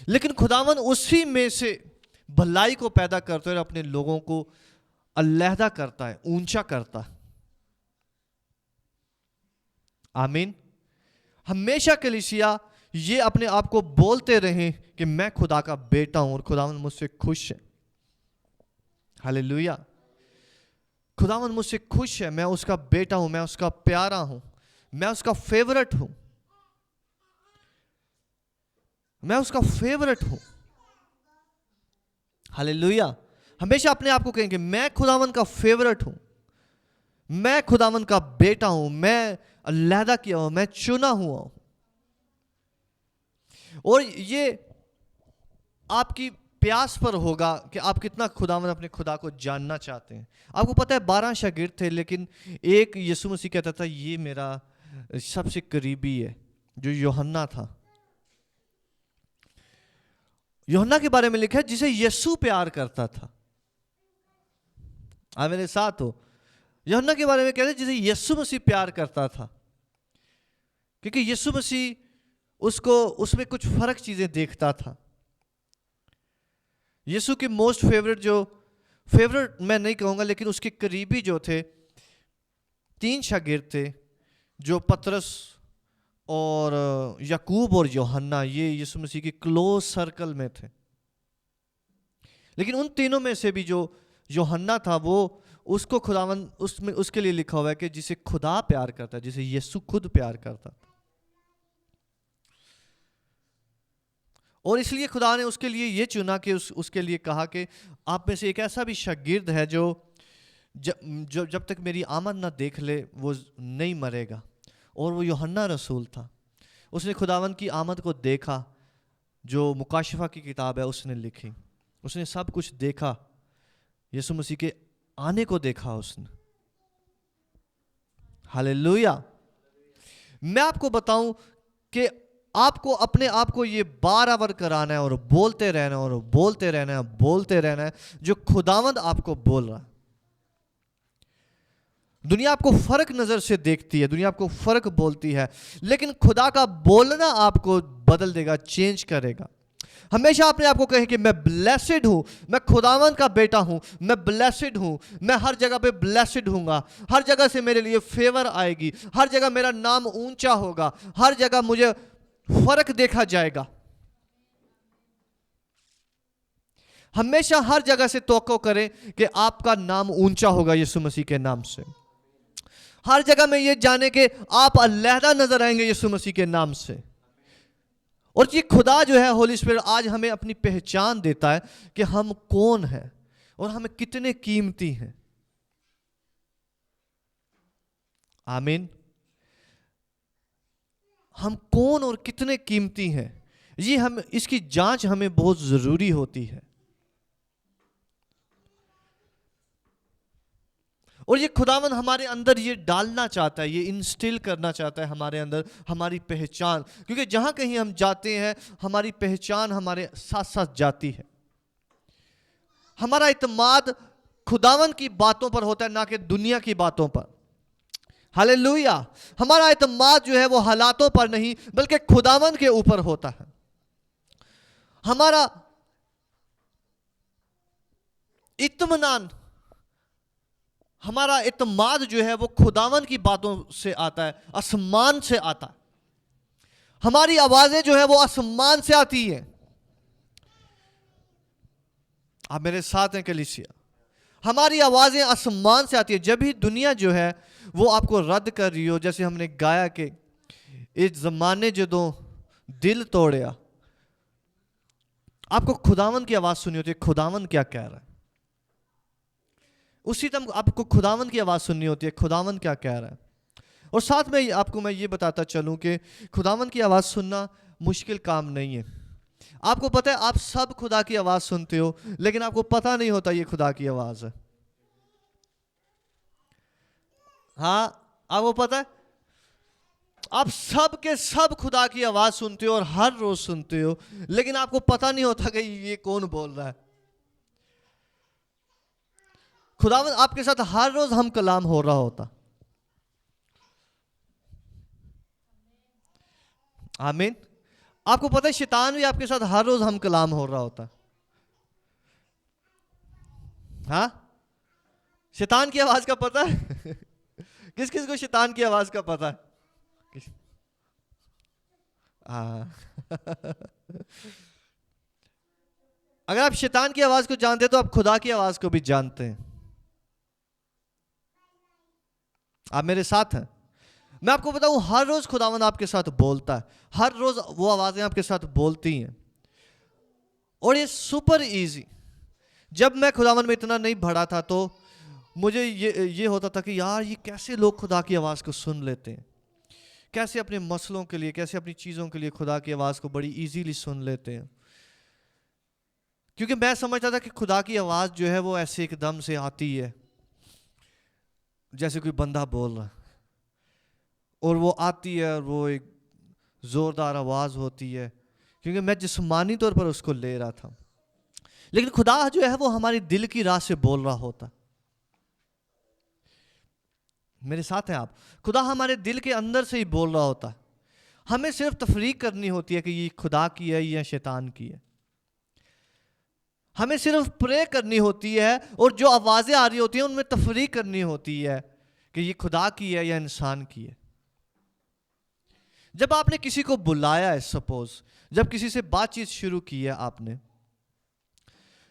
लेकिन खुदावन उसी में से भलाई को पैदा करते हुए अपने लोगों को अलहदा करता है, ऊंचा करता है। आमीन। हमेशा कलीसिया ये अपने आप को बोलते रहे कि मैं खुदा का बेटा हूं और खुदावन मुझसे खुश है। हालेलुया। खुदावन मुझसे खुश है, मैं उसका बेटा हूं, मैं उसका प्यारा हूं, मैं उसका फेवरेट हूं, मैं उसका फेवरेट हूं। हालेलुया। हमेशा अपने आप को कहेंगे मैं खुदावन का फेवरेट हूं, मैं खुदावन का बेटा हूं, मैं अलहदा किया हूं, मैं चुना हुआ हूं। और ये आपकी प्यास पर होगा कि आप कितना खुदावंद अपने खुदा को जानना चाहते हैं। आपको पता है 12 शागिर्द थे, लेकिन एक यीशु मसीह कहता था ये मेरा सबसे करीबी है, जो यूहन्ना था। यूहन्ना के बारे में लिखा है जिसे यीशु प्यार करता था। आप मेरे साथ हो? यूहन्ना के बारे में कहते हैं जिसे यीशु मसीह प्यार करता था, क्योंकि यीशु मसीह उसको उसमें कुछ फर्क चीजें देखता था। यीशु के मोस्ट फेवरेट मैं नहीं कहूंगा, लेकिन उसके करीबी जो थे 3 शागिर्द थे, जो पतरस और याकूब और यूहन्ना, ये यीशु मसीह के क्लोज सर्कल में थे। लेकिन उन तीनों में से भी जो यूहन्ना था, वो उसको खुदावंद उसमें उसके लिए लिखा हुआ है कि जिसे खुदा प्यार करता है, जिसे यीशु खुद प्यार करता था। और इसलिए खुदा ने उसके लिए ये चुना कि उसके लिए कहा कि आप में से एक ऐसा भी शागिर्द है जो जब तक मेरी आमद ना देख ले वो नहीं मरेगा। और वो यूहन्ना रसूल था। उसने खुदावंद की आमद को देखा, जो मुकाशिफा की किताब है उसने लिखी। उसने सब कुछ देखा, यीशु मसीह के आने को देखा उसने। हालेलुया। मैं आपको बताऊं कि आपको अपने आप को ये बार कराना है और बोलते रहना है और बोलते रहना है, बोलते रहना है जो खुदावंद आपको बोल रहा है। दुनिया आपको फर्क नजर से देखती है, दुनिया आपको फर्क बोलती है, लेकिन खुदा का बोलना आपको बदल देगा, चेंज करेगा। हमेशा अपने आप को कहें कि मैं ब्लेसिड हूं, मैं खुदावंद का बेटा हूं, मैं ब्लेसिड हूं, मैं हर जगह पे ब्लेसिड हूंगा, हर जगह से मेरे लिए फेवर आएगी, हर जगह मेरा नाम ऊंचा होगा, हर जगह मुझे फर्क देखा जाएगा। हमेशा हर जगह से तवक्को करें कि आपका नाम ऊंचा होगा यीशु मसीह के नाम से। हर जगह में ये जाने कि आप अलहदा नजर आएंगे यीशु मसीह के नाम से। और ये खुदा जो है होली स्पिरिट आज हमें अपनी पहचान देता है कि हम कौन हैं और हमें कितने कीमती हैं। आमीन। हम कौन और कितने कीमती हैं, ये हम इसकी जांच हमें बहुत जरूरी होती है। और ये खुदावन हमारे अंदर ये डालना चाहता है, ये इंस्टिल करना चाहता है हमारे अंदर हमारी पहचान, क्योंकि जहां कहीं हम जाते हैं हमारी पहचान हमारे साथ साथ जाती है। हमारा इत्मीनान खुदावन की बातों पर होता है, ना कि दुनिया की बातों पर। हालेलुया। हमारा इत्मीनान जो है वो हालातों पर नहीं बल्कि खुदावन के ऊपर होता है। हमारा इत्मीनान, हमारा इत्मीनान जो है वो खुदावन की बातों से आता है, आसमान से आता है। हमारी आवाजें जो है वो आसमान से आती है। आप मेरे साथ हैं कलीसिया? हमारी आवाजें आसमान से आती है। जब भी दुनिया जो है वो आपको रद्द कर रही हो, जैसे हमने गाया कि इस जमाने जो दिल तोड़या, आपको खुदावन की आवाज सुनी होती है, खुदावन क्या कह रहा है। उसी तरह आपको खुदावन की आवाज सुननी होती है, खुदावन क्या कह रहा है। और साथ में आपको मैं ये बताता चलूं कि खुदावन की आवाज सुनना मुश्किल काम नहीं है। आपको पता है आप सब खुदा की आवाज सुनते हो, लेकिन आपको पता नहीं होता ये खुदा की आवाज है। हाँ, आपको पता है आप सब के सब खुदा की आवाज सुनते हो और हर रोज सुनते हो, लेकिन आपको पता नहीं होता कि ये कौन बोल रहा है। खुदावंद आपके साथ हर रोज हम कलाम हो रहा होता। आमीन। आपको पता है शैतान भी आपके साथ हर रोज हम कलाम हो रहा होता। हाँ, शैतान की आवाज का पता है? किस किस को शैतान की आवाज का पता है? अगर आप शैतान की आवाज को जानते हैं तो आप खुदा की आवाज को भी जानते हैं। आप मेरे साथ हैं? मैं आपको बताऊं, हर रोज खुदावंद आपके साथ बोलता है, हर रोज वो आवाजें आपके साथ बोलती हैं। और ये सुपर इजी। जब मैं खुदावंद में इतना नहीं भरा था तो मुझे ये होता था कि यार ये कैसे लोग खुदा की आवाज को सुन लेते हैं, कैसे अपने मसलों के लिए, कैसे अपनी चीजों के लिए खुदा की आवाज को बड़ी इजीली सुन लेते हैं। क्योंकि मैं समझता था कि खुदा की आवाज़ जो है वो ऐसे एकदम से आती है, जैसे कोई बंदा बोल रहा है, और वो आती है और वो एक ज़ोरदार आवाज़ होती है, क्योंकि मैं जिस्मानी तौर पर उसको ले रहा था। लेकिन खुदा जो है वो हमारी दिल की राह से बोल रहा होता। मेरे साथ हैं आप? खुदा हमारे दिल के अंदर से ही बोल रहा होता। हमें सिर्फ तफरीक करनी होती है कि ये खुदा की है या शैतान की है। हमें सिर्फ प्रे करनी होती है, और जो आवाज़ें आ रही होती हैं उनमें तफरीक करनी होती है कि ये खुदा की है या इंसान की है। जब आपने किसी को बुलाया है, सपोज जब किसी से बातचीत शुरू की है आपने,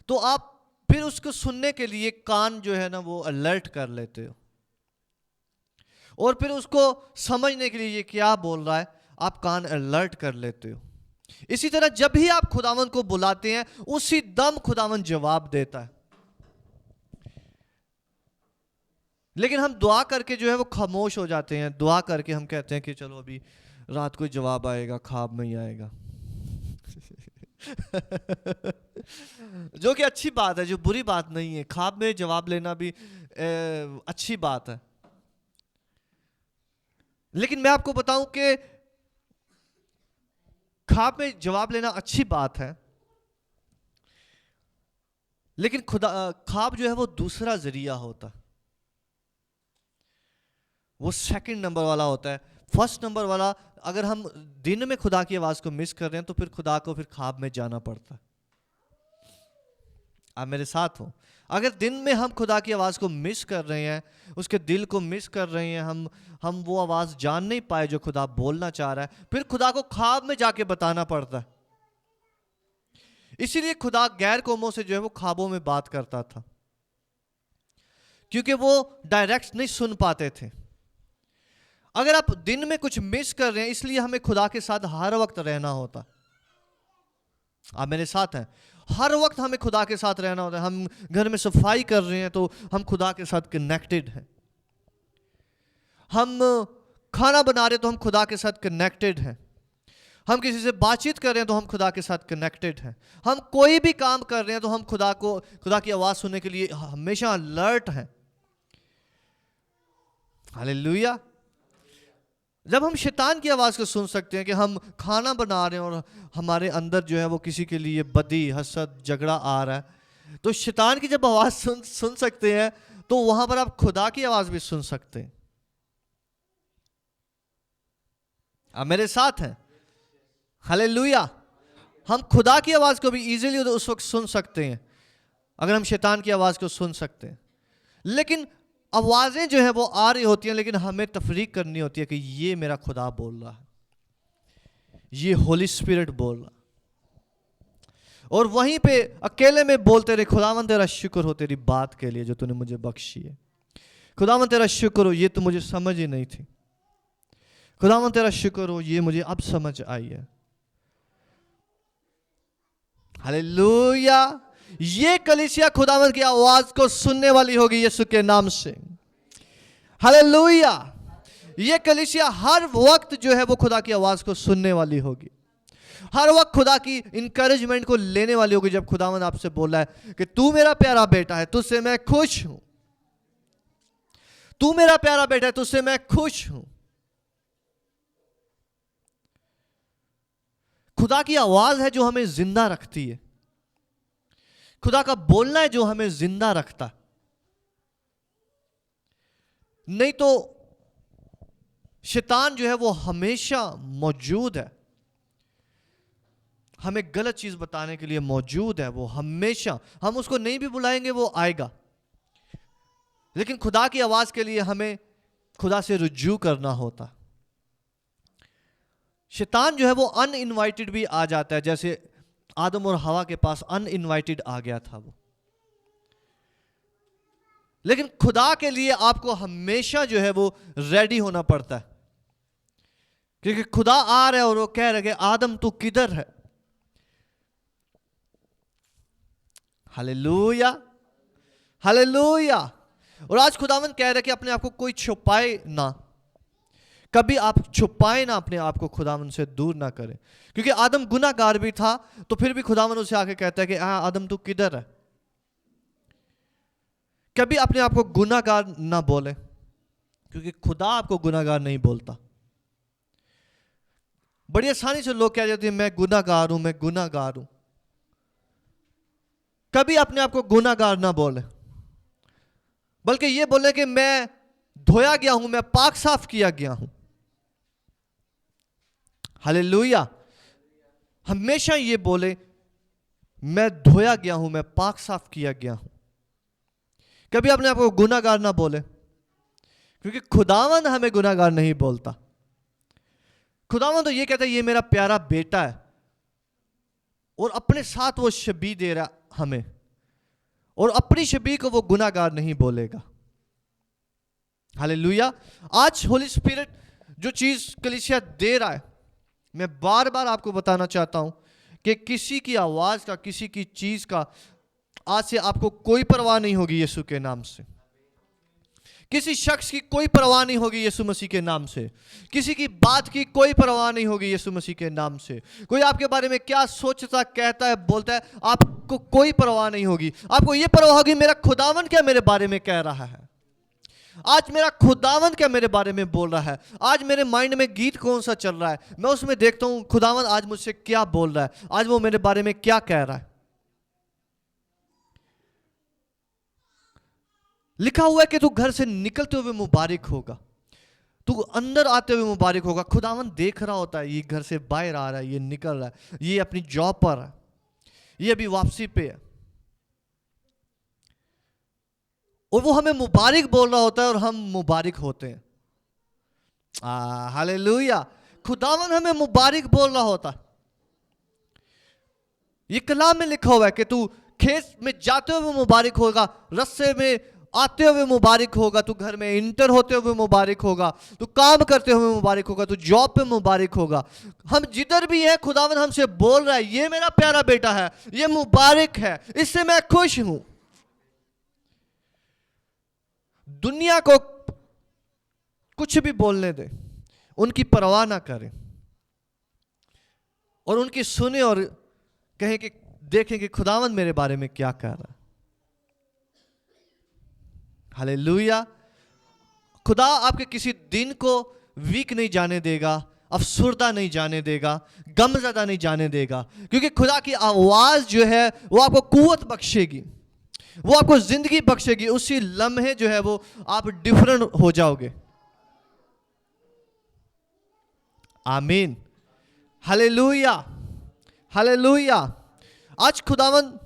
तो आप फिर उसको सुनने के लिए कान जो है ना वो अलर्ट कर लेते हो, और फिर उसको समझने के लिए ये क्या बोल रहा है आप कान अलर्ट कर लेते हो। इसी तरह जब भी आप खुदावंद को बुलाते हैं, उसी दम खुदावंद जवाब देता है। लेकिन हम दुआ करके जो है वो खामोश हो जाते हैं। दुआ करके हम कहते हैं कि चलो अभी रात को जवाब आएगा, ख्वाब में ही आएगा। जो कि अच्छी बात है, जो बुरी बात नहीं है। ख्वाब में जवाब लेना भी अच्छी बात है। लेकिन मैं आपको बताऊं कि ख्वाब में जवाब लेना अच्छी बात है, लेकिन खुदा ख्वाब जो है वो दूसरा जरिया होता, वो सेकंड नंबर वाला होता है। फर्स्ट नंबर वाला, अगर हम दिन में खुदा की आवाज को मिस कर रहे हैं तो फिर खुदा को फिर ख्वाब में जाना पड़ता है। आप मेरे साथ हो? अगर दिन में हम खुदा की आवाज को मिस कर रहे हैं, उसके दिल को मिस कर रहे हैं, हम वो आवाज जान नहीं पाए जो खुदा बोलना चाह रहा है, फिर खुदा को ख्वाब में जाके बताना पड़ता है। इसीलिए खुदा गैर कौमों से जो है वो ख्वाबों में बात करता था, क्योंकि वो डायरेक्ट नहीं सुन पाते थे। अगर आप दिन में कुछ मिस कर रहे हैं, इसलिए हमें खुदा के साथ हर वक्त रहना होता। आप मेरे साथ हैं? हर वक्त हमें खुदा के साथ रहना होता है। हम घर में सफाई कर रहे हैं तो हम खुदा के साथ कनेक्टेड हैं। हम खाना बना रहे हैं तो हम खुदा के साथ कनेक्टेड हैं। हम किसी से बातचीत कर रहे हैं तो हम खुदा के साथ कनेक्टेड हैं। हम कोई भी काम कर रहे हैं तो हम खुदा की आवाज़ सुनने के लिए हमेशा अलर्ट हैं। हालेलुया। जब हम शैतान की आवाज़ को सुन सकते हैं कि हम खाना बना रहे हैं और हमारे अंदर जो है वो किसी के लिए बदी, हसद, झगड़ा आ रहा है, तो शैतान की जब आवाज़ सुन सकते हैं तो वहां पर आप खुदा की आवाज़ भी सुन सकते हैं। आप मेरे साथ हैं? हालेलुया। हम खुदा की आवाज़ को भी इजीली उस वक्त सुन सकते हैं अगर हम शैतान की आवाज़ को सुन सकते हैं। लेकिन आवाज़ें जो है वो आ रही होती हैं, लेकिन हमें तफरीक करनी होती है कि ये मेरा खुदा बोल रहा है, ये होली स्पिरिट बोल रहा है। और वहीं पे अकेले में बोलते रहे, खुदावंद तेरा शुक्र हो तेरी बात के लिए जो तूने मुझे बख्शी है। खुदावंद तेरा शुक्र हो, ये तो मुझे समझ ही नहीं थी। खुदावंद तेरा शुक्र हो, ये मुझे अब समझ आई है। हालेलुया। ये कलीसिया खुदावंद की आवाज को सुनने वाली होगी यीशु के नाम से। हालेलुया। ये कलीसिया हर वक्त जो है वो खुदा की आवाज को सुनने वाली होगी, हर वक्त खुदा की इंकरेजमेंट को लेने वाली होगी। जब खुदावंद आपसे बोला है कि तू मेरा प्यारा बेटा है, तुझसे मैं खुश हूं, तू मेरा प्यारा बेटा है, तुझसे मैं खुश हूं। खुदा की आवाज है जो हमें जिंदा रखती है। खुदा का बोलना है जो हमें जिंदा रखता, नहीं तो शैतान जो है वो हमेशा मौजूद है, हमें गलत चीज बताने के लिए मौजूद है। वो हमेशा, हम उसको नहीं भी बुलाएंगे वो आएगा। लेकिन खुदा की आवाज के लिए हमें खुदा से रुजू करना होता। शैतान जो है वो अनइनवाइटेड भी आ जाता है, जैसे आदम और हवा के पास अनइनवाइटेड आ गया था वो। लेकिन खुदा के लिए आपको हमेशा जो है वो रेडी होना पड़ता है, क्योंकि खुदा आ रहा है और वो कह रहे कि आदम तू किधर है। Hallelujah, hallelujah. और आज खुदावंद कह रहे कि अपने आप को कोई छुपाए ना, कभी आप छुपाए ना अपने आप को, खुदावन से दूर ना करें। क्योंकि आदम गुनाहगार भी था, तो फिर भी खुदावन उसे आके कहता है कि हाँ आदम तू किधर है। कभी अपने आप को गुनाहगार ना बोले, क्योंकि खुदा आपको गुनाहगार नहीं बोलता। बड़ी आसानी से लोग कह जाते हैं मैं गुनाहगार हूं, मैं गुनाहगार हूं। कभी अपने आप को गुनाहगार ना बोले, बल्कि ये बोले कि मैं धोया गया हूं, मैं पाक साफ किया गया हूं। हालेलुया। हमेशा ये बोले मैं धोया गया हूं, मैं पाक साफ किया गया हूं। कभी अपने आप को गुनाहगार ना बोले, क्योंकि खुदावंद हमें गुनाहगार नहीं बोलता। खुदावंद तो ये कहता है ये मेरा प्यारा बेटा है, और अपने साथ वो शबी दे रहा हमें, और अपनी शबी को वो गुनाहगार नहीं बोलेगा। हालेलुया। आज होली स्पिरिट जो चीज कलीसिया दे रहा है, मैं बार बार आपको बताना चाहता हूं कि किसी की आवाज का, किसी की चीज का आज से आपको कोई परवाह नहीं होगी यीशु के नाम से। किसी शख्स की कोई परवाह नहीं होगी यीशु मसीह के नाम से। किसी की बात की कोई परवाह नहीं होगी यीशु मसीह के नाम से। कोई आपके बारे में क्या सोचता, कहता है, बोलता है, आपको कोई परवाह नहीं होगी। आपको यह परवाह होगी मेरा खुदावन क्या मेरे बारे में कह रहा है, आज मेरा खुदावन क्या मेरे बारे में बोल रहा है, आज मेरे माइंड में गीत कौन सा चल रहा है, मैं उसमें देखता हूं खुदावन आज मुझसे क्या बोल रहा है, आज वो मेरे बारे में क्या कह रहा है। लिखा हुआ है कि तू घर से निकलते हुए मुबारक होगा, तू अंदर आते हुए मुबारक होगा। खुदावन देख रहा होता है, ये घर से बाहर आ रहा है, ये निकल रहा है, ये अपनी जॉब पर है, ये अभी वापसी पे है, और वो हमें मुबारक बोल रहा होता है और हम मुबारक होते हैं। हालेलुया। खुदावन हमें मुबारक बोल रहा होता है। ये कलाम में लिखा हुआ है कि तू खेत में जाते हुए मुबारक होगा, रास्ते में आते हुए मुबारक होगा, तू घर में इंटर होते हुए मुबारक होगा, तू काम करते हुए मुबारक होगा, तू जॉब पे मुबारक होगा। हम जिधर भी हैं खुदावन हमसे बोल रहा है ये मेरा प्यारा बेटा है, ये मुबारक है, इससे मैं खुश हूं। दुनिया को कुछ भी बोलने दे, उनकी परवाह ना करें, और उनकी सुने और कहें कि देखें कि खुदावन मेरे बारे में क्या कह रहा है। हालेलुया। खुदा आपके किसी दिन को वीक नहीं जाने देगा, अफसुर्दा नहीं जाने देगा, गमज़दा नहीं जाने देगा, क्योंकि खुदा की आवाज जो है वो आपको कुव्वत बख्शेगी, वो आपको जिंदगी बख्शेगी। उसी लम्हे जो है वो आप डिफरेंट हो जाओगे। आमीन। हालेलुया। हालेलुया। आज खुदावन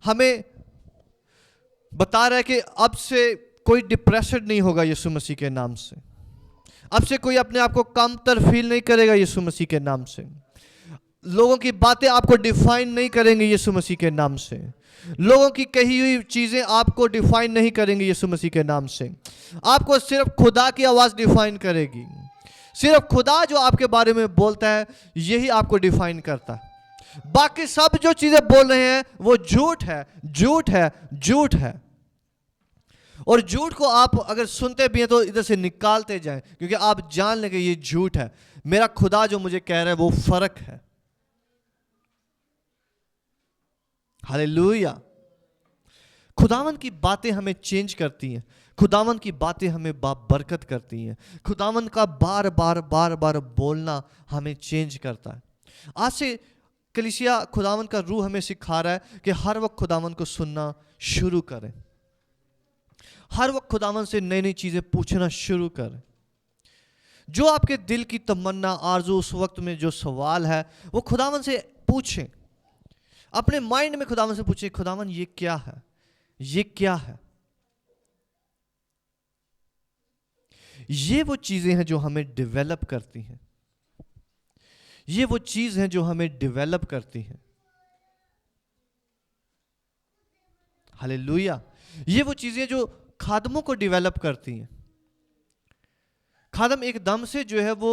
हमें बता रहा है कि अब से कोई डिप्रेशन नहीं होगा यीशु मसीह के नाम से। अब से कोई अपने आप को कमतर फील नहीं करेगा यीशु मसीह के नाम से। लोगों की बातें आपको डिफाइन नहीं करेंगे यीशु मसीह के नाम से। लोगों की कही हुई चीजें आपको डिफाइन नहीं करेंगे यीशु मसीह के नाम से। आपको सिर्फ खुदा की आवाज डिफाइन करेगी। सिर्फ खुदा जो आपके बारे में बोलता है यही आपको डिफाइन करता है। बाकी सब जो चीजें बोल रहे हैं वो झूठ है, झूठ है, झूठ है। और झूठ को आप अगर सुनते भी हैं तो इधर से निकालते जाएं, क्योंकि आप जान लेंगे ये झूठ है। मेरा खुदा जो मुझे कह रहा है वो फर्क है। हालेलुया। खुदावन की बातें हमें चेंज करती हैं, खुदावन की बातें हमें बरकत करती हैं, खुदावन का बार बार बार बार बोलना हमें चेंज करता है। आज से कलीसिया खुदावन का रूह हमें सिखा रहा है कि हर वक्त खुदावन को सुनना शुरू करें, हर वक्त खुदावन से नई नई चीजें पूछना शुरू करें। जो आपके दिल की तमन्ना, आरज़ू, उस वक्त में जो सवाल है वो खुदावन से पूछें। अपने माइंड में खुदावन से पूछें, खुदावन ये क्या है, ये क्या है। ये वो चीजें हैं जो हमें डेवलप करती हैं, ये वो चीज हैं जो हमें डेवलप करती हैं। हालेलुया। ये वो चीजें जो खादमों को डेवलप करती हैं। खादम एकदम से जो है वो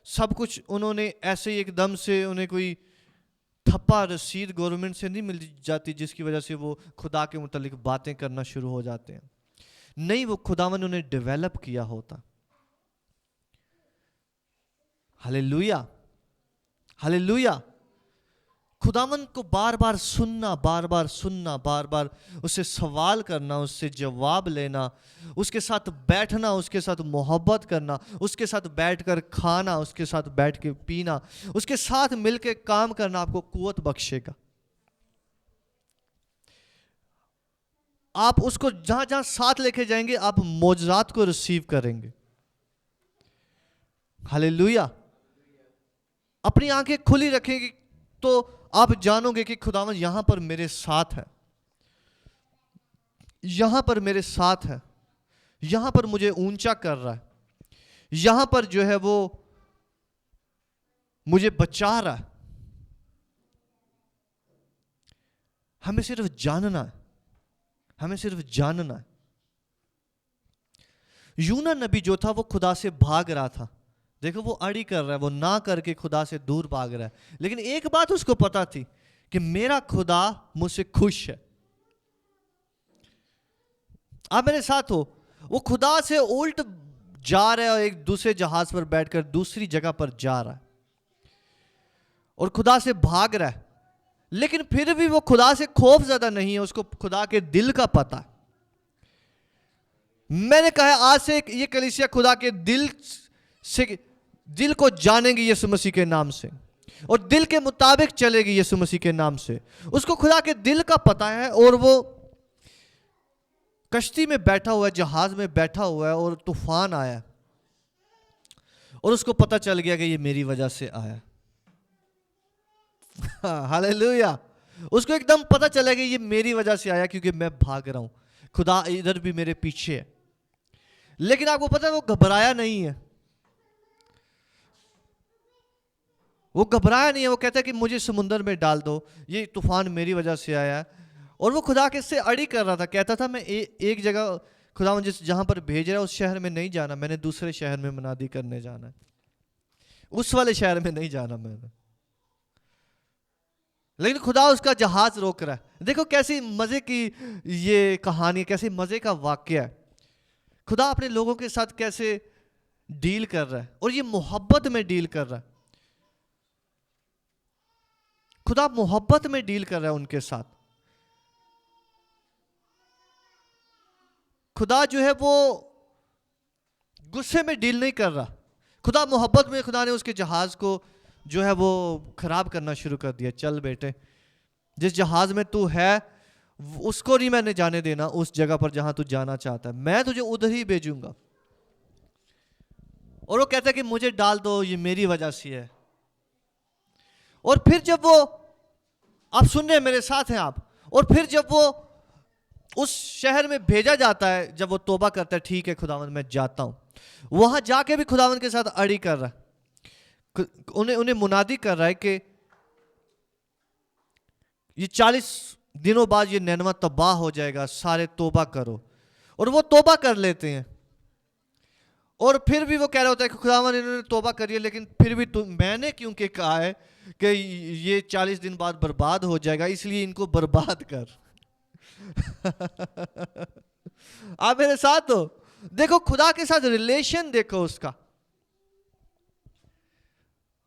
सब कुछ उन्होंने ऐसे ही एकदम से उन्हें कोई थप्पा रसीद गवर्नमेंट से नहीं मिल जाती जिसकी वजह से वो खुदा के मुतालिक बातें करना शुरू हो जाते हैं। नहीं, वो खुदावन उन्हें डेवलप किया होता। Hallelujah, hallelujah. खुदावन को बार बार सुनना, बार बार सुनना, बार बार उससे सवाल करना, उससे जवाब लेना, उसके साथ बैठना, उसके साथ मोहब्बत करना, उसके साथ बैठकर खाना, उसके साथ बैठ के पीना, उसके साथ मिलकर काम करना आपको कुव्वत बख्शेगा। आप उसको जहां जहां साथ लेके जाएंगे आप मौजज़ात को रिसीव करेंगे। हालेलुया। अपनी आंखें खुली रखेंगे तो आप जानोगे कि खुदावन यहां पर मेरे साथ है, यहां पर मेरे साथ है, यहां पर मुझे ऊंचा कर रहा है, यहां पर जो है वो मुझे बचा रहा है। हमें सिर्फ जानना है, हमें सिर्फ जानना है। यूना नबी जो था वो खुदा से भाग रहा था। देखो वो अड़ी कर रहा है, वो ना करके खुदा से दूर भाग रहा है, लेकिन एक बात उसको पता थी कि मेरा खुदा मुझसे खुश है। आप मेरे साथ हो, वो खुदा से उल्ट जा रहा है और एक दूसरे जहाज पर बैठकर दूसरी जगह पर जा रहा है और खुदा से भाग रहा है, लेकिन फिर भी वो खुदा से खौफ ज्यादा नहीं है, उसको खुदा के दिल का पता है। मैंने कहा आज से ये कलीसिया खुदा के दिल से, दिल को जानेगी यीशु मसीह के नाम से और दिल के मुताबिक चलेगी यीशु मसीह के नाम से। उसको खुदा के दिल का पता है और वो कश्ती में बैठा हुआ है, जहाज में बैठा हुआ है और तूफान आया और उसको पता चल गया कि ये मेरी वजह से आया। हालेलुया। उसको एकदम पता चला कि ये मेरी वजह से आया क्योंकि मैं भाग रहा हूं, खुदा इधर भी मेरे पीछे है। लेकिन आपको पता है वो घबराया नहीं है, वो घबराया नहीं है। वो कहता है कि मुझे समुंदर में डाल दो, ये तूफान मेरी वजह से आया। और वो खुदा के से अड़ी कर रहा था, कहता था मैं एक जगह खुदा मुझे जहां पर भेज रहा है उस शहर में नहीं जाना, मैंने दूसरे शहर में मनादी करने जाना है, उस वाले शहर में नहीं जाना मैंने। लेकिन खुदा उसका जहाज रोक रहा है। देखो कैसी मजे की ये कहानी, कैसी मजे का वाक्य है। खुदा अपने लोगों के साथ कैसे डील कर रहा है और ये मोहब्बत में डील कर रहा है। खुदा मोहब्बत में डील कर रहा है उनके साथ। खुदा जो है वो गुस्से में डील नहीं कर रहा, खुदा मोहब्बत में। खुदा ने उसके जहाज को जो है वो खराब करना शुरू कर दिया। चल बेटे, जिस जहाज में तू है उसको नहीं मैंने जाने देना उस जगह पर जहां तू जाना चाहता है, मैं तुझे उधर ही भेजूंगा। और वो कहता है कि मुझे डाल दो, ये मेरी वजह से है। और फिर जब वो, आप सुन रहे हैं मेरे साथ हैं आप, और फिर जब वो उस शहर में भेजा जाता है, जब वो तौबा करता है, ठीक है खुदावंद मैं जाता हूं, वहां जाके भी खुदावंद के साथ अड़ी कर रहा है, उन्हें मुनादी कर रहा है कि ये 40 दिनों बाद ये नैनवा तबाह हो जाएगा, सारे तौबा करो। और वो तौबा कर लेते हैं। और फिर भी वो कह रहा होता है कि खुदावंद इन्होंने तौबा करी है, लेकिन फिर भी मैंने क्योंकि कहा है कि ये 40 दिन बाद बर्बाद हो जाएगा, इसलिए इनको बर्बाद कर। आप मेरे साथ हो। देखो खुदा के साथ रिलेशन देखो उसका।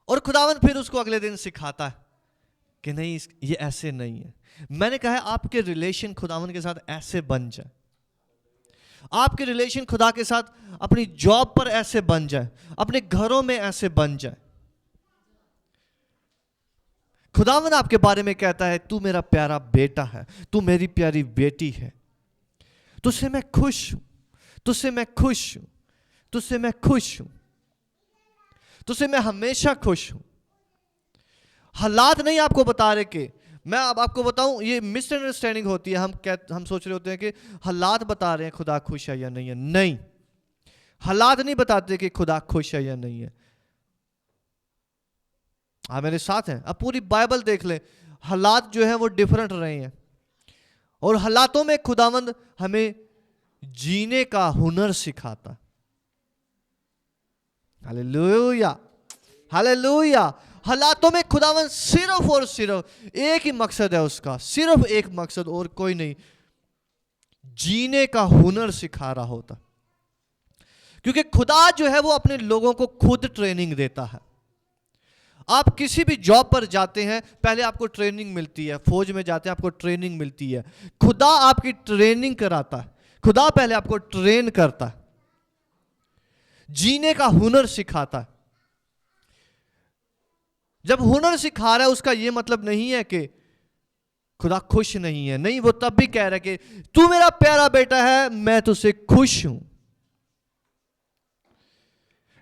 और खुदावंद फिर उसको अगले दिन सिखाता है कि नहीं ये ऐसे नहीं है। मैंने कहा है आपके रिलेशन खुदावंद के साथ ऐसे बन जाए, आपके रिलेशन खुदा के साथ अपनी जॉब पर ऐसे बन जाए, अपने घरों में ऐसे बन जाए। खुदावंद आपके बारे में कहता है तू मेरा प्यारा बेटा है, तू मेरी प्यारी बेटी है, तुझसे मैं खुश हूं, तुझसे मैं खुश हूं, तुझसे मैं खुश हूं, तुझसे मैं हमेशा खुश हूं। हालात नहीं आपको बता रहे कि, मैं अब आपको बताऊं, ये मिसअंडरस्टैंडिंग होती है। हम सोच रहे होते हैं कि हालात बता रहे हैं खुदा खुश है या नहीं है। नहीं, हालात नहीं बताते कि खुदा खुश है या नहीं है। आप मेरे साथ हैं। अब पूरी बाइबल देख लें, हालात जो है वो डिफरेंट रहे हैं, और हालातों में खुदावंद हमें जीने का हुनर सिखाता। Hallelujah, hallelujah. हालातों में खुदावंद सिर्फ और सिर्फ एक ही मकसद है उसका, सिर्फ एक मकसद और कोई नहीं, जीने का हुनर सिखा रहा होता। क्योंकि खुदा जो है वो अपने लोगों को खुद ट्रेनिंग देता है। आप किसी भी जॉब पर जाते हैं, पहले आपको ट्रेनिंग मिलती है, फौज में जाते हैं आपको ट्रेनिंग मिलती है, खुदा आपकी ट्रेनिंग कराता है, खुदा पहले आपको ट्रेन करता है, जीने का हुनर सिखाता है। जब हुनर सिखा रहा है उसका यह मतलब नहीं है कि खुदा खुश नहीं है, नहीं, वो तब भी कह रहा है कि तू मेरा प्यारा बेटा है, मैं तुझसे खुश हूं।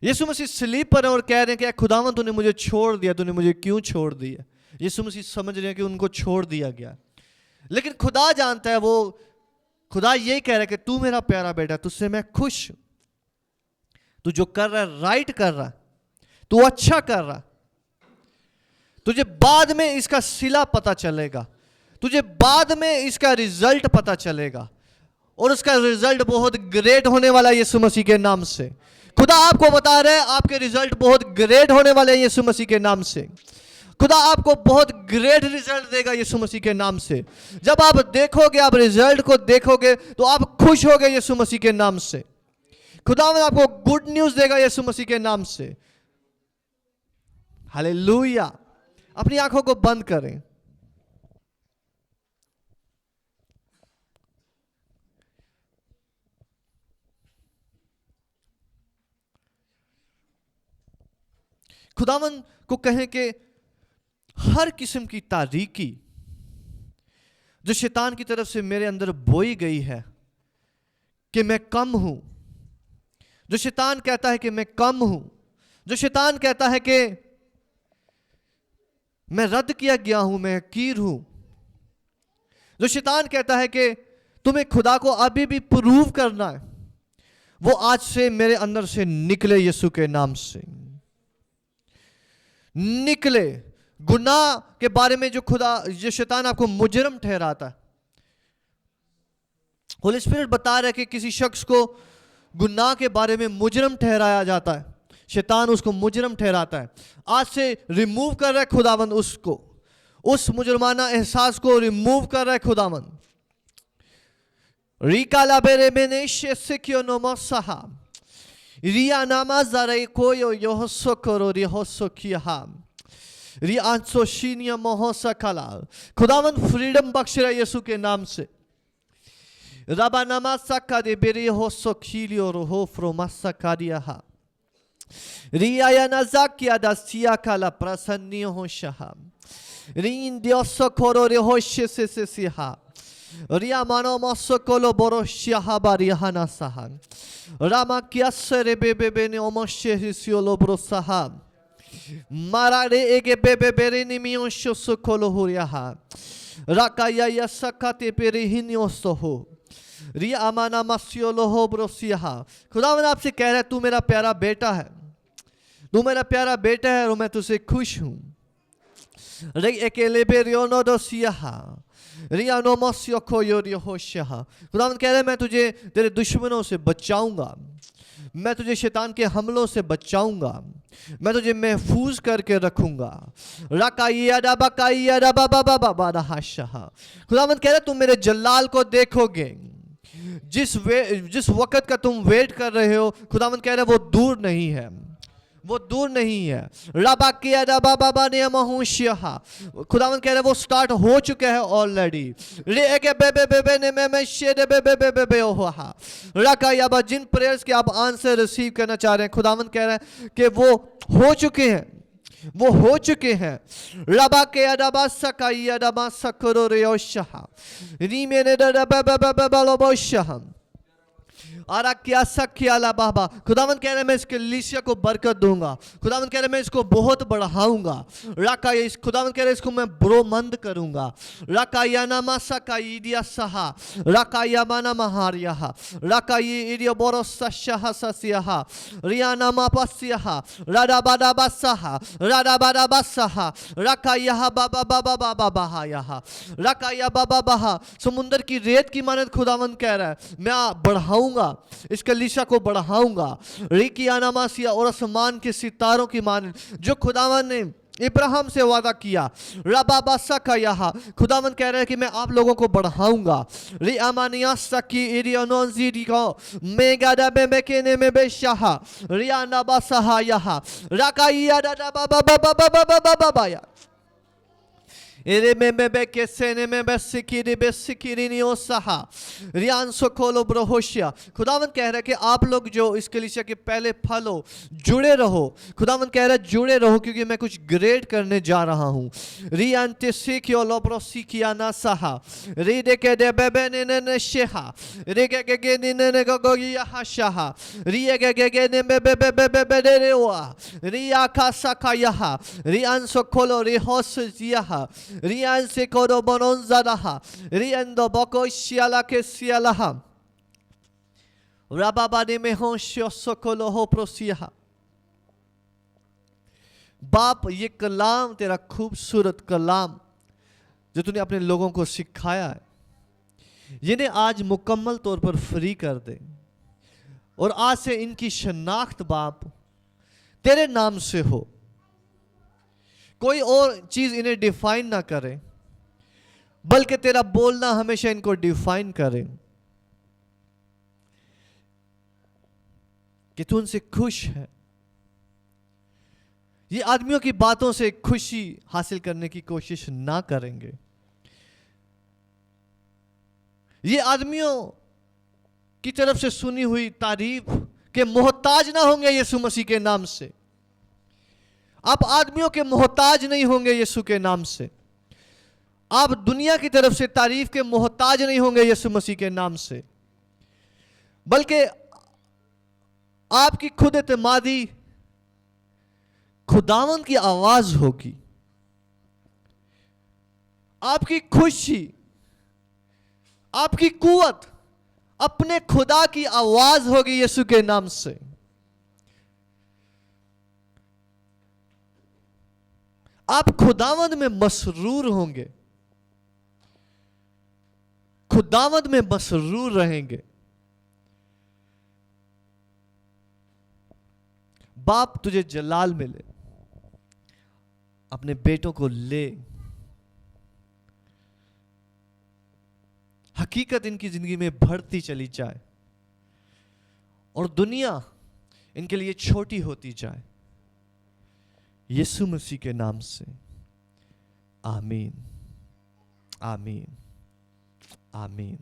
यीशु मसीह सलीब पर है और कह रहे हैं कि खुदावन तूने मुझे छोड़ दिया, तूने मुझे क्यों छोड़ दिया। यीशु मसीह समझ रहे हैं कि उनको छोड़ दिया गया, लेकिन खुदा जानता है, वो खुदा यही कह रहा है कि तू मेरा प्यारा बेटा, तुझसे मैं खुश हूं, तू जो कर रहा है राइट कर रहा है, तू अच्छा कर रहा है, तुझे बाद में इसका सिला पता चलेगा, तुझे बाद में इसका रिजल्ट पता चलेगा, और उसका रिजल्ट बहुत ग्रेट होने वाला है यीशु मसीह के नाम से। खुदा आपको बता रहे हैं आपके रिजल्ट बहुत ग्रेट होने वाले हैं यीशु मसीह के नाम से। खुदा आपको बहुत ग्रेट रिजल्ट देगा यीशु मसीह के नाम से। जब आप देखोगे, आप रिजल्ट को देखोगे तो आप खुश होगे यीशु मसीह के नाम से। खुदा में आपको गुड न्यूज देगा यीशु मसीह के नाम से। हालेलुया। अपनी आंखों को बंद करें। खुदावन को कहें कि हर किस्म की तारीकी जो शैतान की तरफ से मेरे अंदर बोई गई है कि मैं कम हूं, जो शैतान कहता है कि मैं कम हूं, जो शैतान कहता है कि मैं रद्द किया गया हूं, मैं हकीर हूं, जो शैतान कहता है कि तुम्हें खुदा को अभी भी प्रूव करना है, वो आज से मेरे अंदर से निकले यीशु के नाम से निकले। गुनाह के बारे में जो शैतान आपको मुजरम ठहराता है, होली स्पिरिट बता रहा है कि किसी शख्स को गुनाह के बारे में मुजरम ठहराया जाता है, शैतान उसको मुजरम ठहराता है। आज से रिमूव कर रहा है खुदावंद उसको, उस मुजरमाना एहसास को रिमूव कर रहा है खुदावंद। रिकाला बेरे मेने शेसिक्यो नोमोसहा रिया नामाज़ारे कोयो योहसो करो रिहोसो किया रियांसो शीनिया मोहोसा कला। खुदावंद फ्रीडम बख्श रहा है यीशु के नाम से। रबा नमासा दे बेरे होसो खीलियो रोहो फ्रोमासा कारिया रिया या नजाकिया दासिया कला प्रसन्नी हो शहा रिन दियोसो करो रिहोशे से सिहा रिया मानो मोसो कोलो बोरोशिया बारिया ना सहा रामा कियासरे बेबे बेने ओमोशे हिसियोलो ब्रोसाहा मारारे एगे बेबे बेरे निमियो शोसो कोलो हुरियाहा राकाया या सकाते पेरे हिनियोसो हो रिया अमाना मसियोलो हो ब्रोसियाहा। खुदावंद आपसे कह रहा है तू मेरा प्यारा बेटा है, तू मेरा प्यारा बेटा है और मैं तुझसे खुश हूं। रे अकेले बेरियोनो दोसियाहा रिया नो मसियो कोयो रिहोशियाहा। खुदावंद कह रहा है मैं तुझे तेरे दुश्मनों से बचाऊंगा, मैं तुझे शैतान के हमलों से बचाऊंगा, मैं तुझे महफूज करके रखूंगा। खुदावंद कह रहे तुम मेरे जलाल को देखोगे। जिस वक्त का तुम वेट कर रहे हो, खुदावंद कह रहे वो दूर नहीं है, वो दूर नहीं है। रबा किया रबा बाबा ने महूशिया, खुदावंद कह रहे वो स्टार्ट हो चुका है ऑलरेडी। रे के बेबे बेबे ने मैं शेरे बेबे बेबे बे ओहा रका याबा जिन प्रेयर्स के आप आंसर रिसीव करना चाह रहे हैं, खुदावंद कह रहे हैं कि वो हो चुके हैं, वो हो चुके हैं। रबा के रबा सकाया रबा सकरो रेओशहा री मेरे रबा बाबा बाबा लोबोशहा आरा क्या सख्याला बाबा। खुदावंद कह रहे मैं इस कलीसिया को बरकत दूंगा, खुदावंद कह रहे मैं इसको बहुत बढ़ाऊंगा। राका इस खुदावंद कह रहे इसको मैं ब्रोमंद करूंगा। राका याना मासा ईडिया सहा राका यामाना महारिया राका ये इडियो बोरोसा शहा ससिया रियाना मापसिया राडा बाडा बसहा राडा बाडा बसहा राका यहा बाबा बाबा बाबा बहा यहा राका या बाबा बहा। समुंदर की रेत की मानद खुदावंद कह रहा है मैं बढ़ाऊंगा, इस कलीसिया को बढ़ाऊंगा। रिकियाना मासिया और आसमान के सितारों की मानद जो खुदावन ने इब्राहिम से वादा किया। रबाबासा का यहाँ खुदावंद कह रहे हैं कि मैं आप लोगों को बढ़ाऊंगा। रियामानियासा की इरियोनोजी को मेगादा बेबेकेने में बेशाहा रियाना बासाहा यहाँ राकाइया दादा बाबा बाबा बाबा बाबा बाबा या एरे में के सेने में बेसिकिरी नियोसाहा रियान सोकोलो ब्रोहोशिया। खुदावंद कह रहा है कि आप लोग जो इस कलीसिया के पहले फल हो, जुड़े रहो। खुदावंद कह रहा है जुड़े रहो, क्योंकि मैं कुछ ग्रेट करने जा रहा हूँ। रियान तेसिकियो लोब्रोसिकिया ना सहा री दे के दे बेबे ने ने शेहा रे के ने गोगिया हाशाहा रिया के ने बेबे बेबे बेबे दे रेवा रिया का सका यहा रियान सोकोलो रिहोस जिया रियान से कोरो बनोंजादाहा रियंदो बको शियाला के शियालाहा राबाबाने में हो सोकोलो हो प्रोसिया। बाप, ये कलाम तेरा खूबसूरत कलाम जो तूने अपने लोगों को सिखाया है, इन्हें आज मुकम्मल तौर पर फ्री कर दे और आज से इनकी शनाख्त बाप तेरे नाम से हो। कोई और चीज इन्हें डिफाइन ना करे, बल्कि तेरा बोलना हमेशा इनको डिफाइन करे कि तू उनसे खुश है। ये आदमियों की बातों से खुशी हासिल करने की कोशिश ना करेंगे। ये आदमियों की तरफ से सुनी हुई तारीफ के मोहताज ना होंगे यीशु मसीह के नाम से। आप आदमियों के मोहताज नहीं होंगे यीशु के नाम से। आप दुनिया की तरफ से तारीफ के मोहताज नहीं होंगे यीशु मसीह के नाम से, बल्कि आपकी खुद एतमादी खुदावंद की आवाज होगी। आपकी खुशी, आपकी कुवत अपने खुदा की आवाज होगी यीशु के नाम से। आप खुदावंद में मसरूर होंगे, खुदावंद में मसरूर रहेंगे। बाप, तुझे जलाल मिले, अपने बेटों को ले। हकीकत इनकी जिंदगी में बढ़ती चली जाए और दुनिया इनके लिए छोटी होती जाए, यीशु मसीह के नाम से। आमीन, आमीन, आमीन।